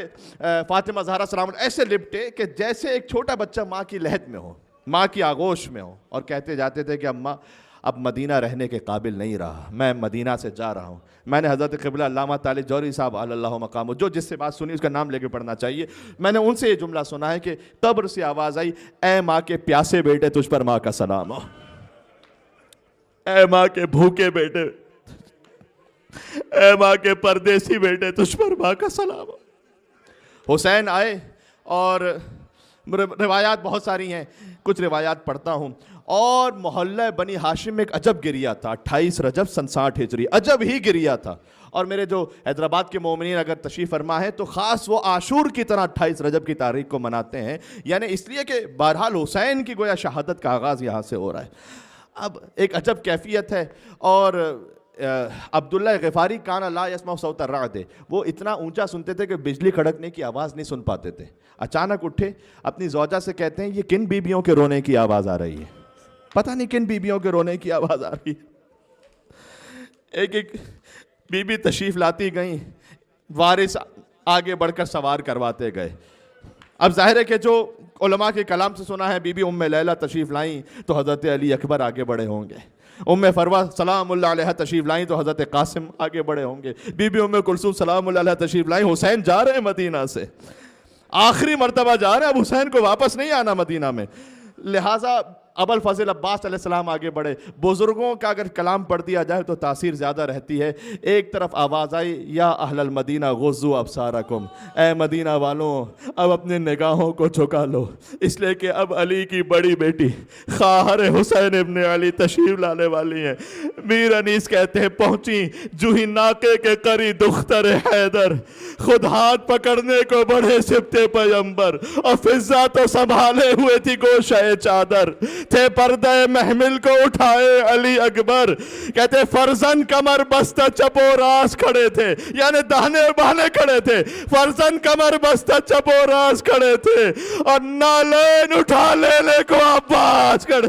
فاطمہ زہرا سلام اللہ ایسے لپٹے کہ جیسے ایک چھوٹا بچہ ماں کی لحد میں ہو، ماں کی آغوش میں ہو، اور کہتے جاتے تھے کہ اماں اب مدینہ رہنے کے قابل نہیں رہا، میں مدینہ سے جا رہا ہوں. میں نے حضرت قبلہ علامہ طالب جوہری صاحب علی اللہ مقام، جو جس سے بات سنی اس کا نام لے کے پڑھنا چاہیے، میں نے ان سے یہ جملہ سنا ہے کہ قبر سے آواز آئی، اے ماں کے پیاسے بیٹے تجھ پر ماں کا سلام ہو، اے ماں کے بھوکے بیٹے، اے ماں کے پردیسی بیٹے تجھ پر ماں کا سلام ہو. حسین آئے اور روایات بہت ساری ہیں، کچھ روایات پڑھتا ہوں. اور محلہ بنی ہاشم میں ایک عجب گریا تھا، 28 رجب سن 60 ہجری، عجب ہی گریا تھا. اور میرے جو حیدرآباد کے مومنین اگر تشریف فرما ہے تو خاص وہ عاشور کی طرح 28 رجب کی تاریخ کو مناتے ہیں، یعنی اس لیے کہ بہرحال حسین کی گویا شہادت کا آغاز یہاں سے ہو رہا ہے. اب ایک عجب کیفیت ہے. اور عبداللہ غفاری کان لا یسمع صوت الرعد، وہ اتنا اونچا سنتے تھے کہ بجلی کھڑکنے کی آواز نہیں سن پاتے تھے. اچانک اٹھے، اپنی زوجہ سے کہتے ہیں یہ کن بیبیوں کے رونے کی آواز آ رہی ہے؟ پتہ نہیں کن بیبیوں کے رونے کی آواز آ رہی ہے. ایک بی بی تشریف لاتی گئیں، وارث آگے بڑھ کر سوار کرواتے گئے. اب ظاہر ہے کہ جو علماء کے کلام سے سنا ہے، بی بی ام لیلہ تشریف لائیں تو حضرت علی اکبر آگے بڑھے ہوں گے. ام فروہ سلام اللہ علیہ تشریف لائیں تو حضرت قاسم آگے بڑھے ہوں گے. بی بی ام کلثوم سلام اللہ علیہ تشریف لائیں. حسین جا رہے ہیں مدینہ سے، آخری مرتبہ جا رہے ہیں، اب حسین کو واپس نہیں آنا مدینہ میں. لہٰذا ابو الفضل عباس علیہ السلام آگے بڑھے. بزرگوں کا اگر کلام پڑھ دیا جائے تو تاثیر زیادہ رہتی ہے. ایک طرف آواز آئی، یا اہل المدینہ غضوا ابصارکم، اے مدینہ والوں اب اپنے نگاہوں کو جھکا لو، اس لیے کہ اب علی کی بڑی بیٹی خواہر حسین ابن علی تشریف لانے والی ہیں. میر انیس کہتے ہیں پہنچی جوہی ناکے کے قری دختر حیدر، خود ہاتھ پکڑنے کو بڑھے سبتے پیمبر، اور فضا تو سنبھالے ہوئے تھی گوشہ چادر، تھے پردہ محمل کو اٹھائے علی اکبر. کہتے فرزن کمر بستہ چپ و راست کھڑے تھے، یعنی داہنے بہانے کھڑے تھے، فرزن کمر بستہ چپ و راست کھڑے تھے، اور نالین اٹھا لینے کو عباس کھڑے.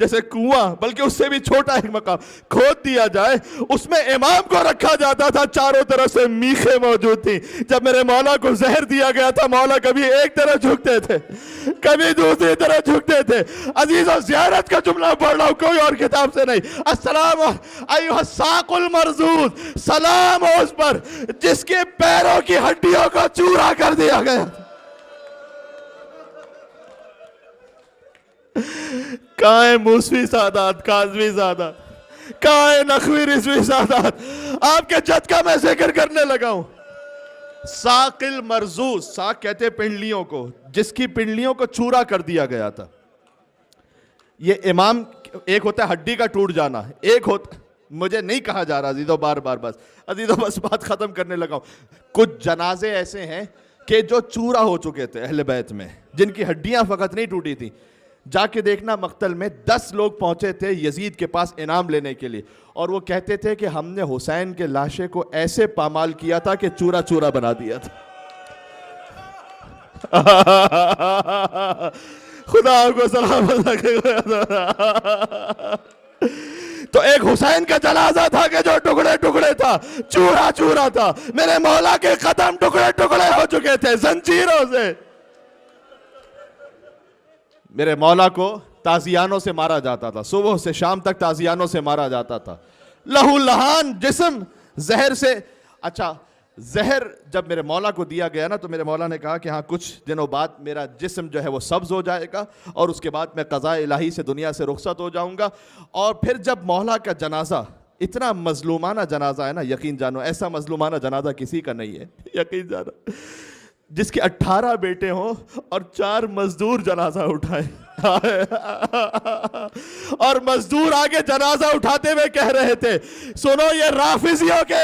جیسے کنواں، بلکہ اس سے بھی چھوٹا ایک مقام کھود دیا جائے، اس میں امام کو رکھا جاتا تھا، چاروں طرف سے میخیں موجود تھیں۔ جب میرے مولا کو زہر دیا گیا تھا، مولا کبھی ایک طرف جھکتے تھے، کبھی دوسری طرف جھکتے تھے۔ عزیزوں، زیارت کا جملہ پڑھ رہا ہوں، کوئی اور کتاب سے نہیں۔ السلام ایھا الساق المرضوذ، سلام ہو اس پر جس کے پیروں کی ہڈیوں کو چورا کر دیا گیا۔ کہاں ہے موسوی سادات، کاظمی سادات، کہاں ہے نخوی رضوی سادات؟ آپ کے جد کا میں ذکر کرنے لگا ہوں۔ ساق المرضوذ، ساق کہتے ہیں پنڈلیوں کو، جس کی پنڈلیوں کو چورا کر دیا گیا تھا۔ یہ امام، ایک ہوتا ہے ہڈی کا ٹوٹ جانا، ایک ہوتا، مجھے نہیں کہا جا رہا عزیزوں، بار بار بس عزیزوں بس بات ختم کرنے لگا ہوں۔ کچھ جنازے ایسے ہیں کہ جو چورا ہو چکے تھے اہل بیت میں، جن کی ہڈیاں فقط نہیں ٹوٹی تھیں۔ جا کے دیکھنا مقتل میں 10 لوگ پہنچے تھے یزید کے پاس انعام لینے کے لیے، اور وہ کہتے تھے کہ ہم نے حسین کے لاشے کو ایسے پامال کیا تھا کہ چورا چورا بنا دیا تھا۔ خدا آپ کو سلامت رکھے۔ تو ایک حسین کا جنازہ تھا کہ جو ٹکڑے ٹکڑے تھا، چورا چورا تھا۔ میرے مولا کے قدم ٹکڑے ٹکڑے ہو چکے تھے زنجیروں سے۔ میرے مولا کو تازیانوں سے مارا جاتا تھا، صبح سے شام تک تازیانوں سے مارا جاتا تھا، لہو لہان جسم زہر سے۔ اچھا، زہر جب میرے مولا کو دیا گیا نا، تو میرے مولا نے کہا کہ ہاں کچھ دنوں بعد میرا جسم جو ہے وہ سبز ہو جائے گا، اور اس کے بعد میں قضاء الہی سے دنیا سے رخصت ہو جاؤں گا۔ اور پھر جب مولا کا جنازہ، اتنا مظلومانہ جنازہ ہے نا، یقین جانو ایسا مظلومانہ جنازہ کسی کا نہیں ہے، یقین جانو، جس کے 18 بیٹے ہوں اور 4 مزدور جنازہ اٹھائے، اور مزدور آگے جنازہ اٹھاتے ہوئے کہہ رہے تھے، سنو یہ رافضیوں کے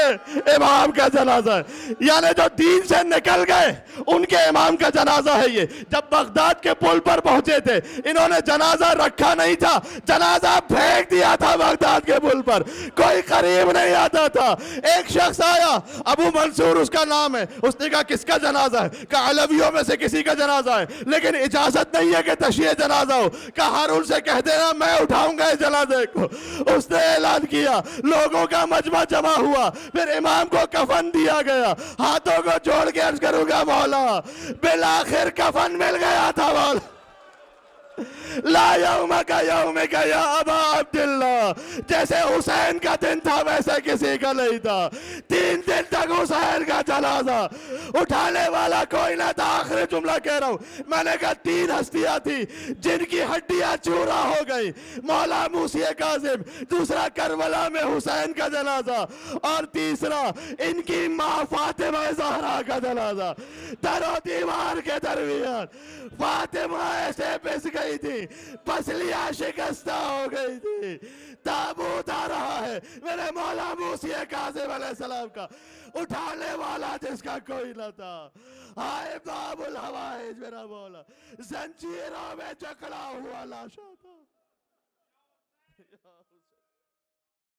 امام کا جنازہ ہے، یعنی جو دین سے نکل گئے ان کے امام کا جنازہ ہے یہ۔ جب بغداد کے پل پر پہنچے تھے، انہوں نے جنازہ رکھا نہیں تھا، جنازہ پھینک دیا تھا بغداد کے پل پر، کوئی قریب نہیں آتا تھا۔ ایک شخص آیا، ابو منصور اس کا نام ہے، اس نے کہا کس کا جنازہ ہے؟ کہا علویوں میں سے کسی کا جنازہ ہے، لیکن اجازت نہیں ہے کہ تشییع جنازہ ہو۔ کہا ہارون سے کہہ دینا میں اٹھاؤں گا اس جنازے کو۔ اس نے اعلان کیا، لوگوں کا مجمع جمع ہوا، پھر امام کو کفن دیا گیا، ہاتھوں کو جوڑ کے عرض کروں گا مولا، بالآخر کفن مل گیا تھا مولا۔ لا یومک یومک یا ابا عبداللہ، جیسے حسین کا دن تھا ویسے کسی کا نہیں تھا۔ 3 دن تک حسین کا جنازہ اٹھانے والا کوئی نہ تھا۔ آخری جملہ کہہ رہا ہوں، میں نے کہا 3 ہستیاں تھی جن کی ہڈیاں چورا ہو گئی، مولا موسی کاظم، دوسرا کربلا میں حسین کا جنازہ، اور تیسرا ان کی ماں فاطمہ زہرا کا جنازہ۔ در و دیوار کے درمیان فاطمہ ایسے پس گئی تھی، پسلیاں شکستہ ہو گئی تھی، تابوت آ رہا ہے میرے مولا موسی کاظم علیہ السلام کا، اٹھانے والا جس کا کوئی نہ تھا۔ ہائے باب الحوائج میرا مولا، زنجیروں میں جکڑا ہوا لاشا تھا۔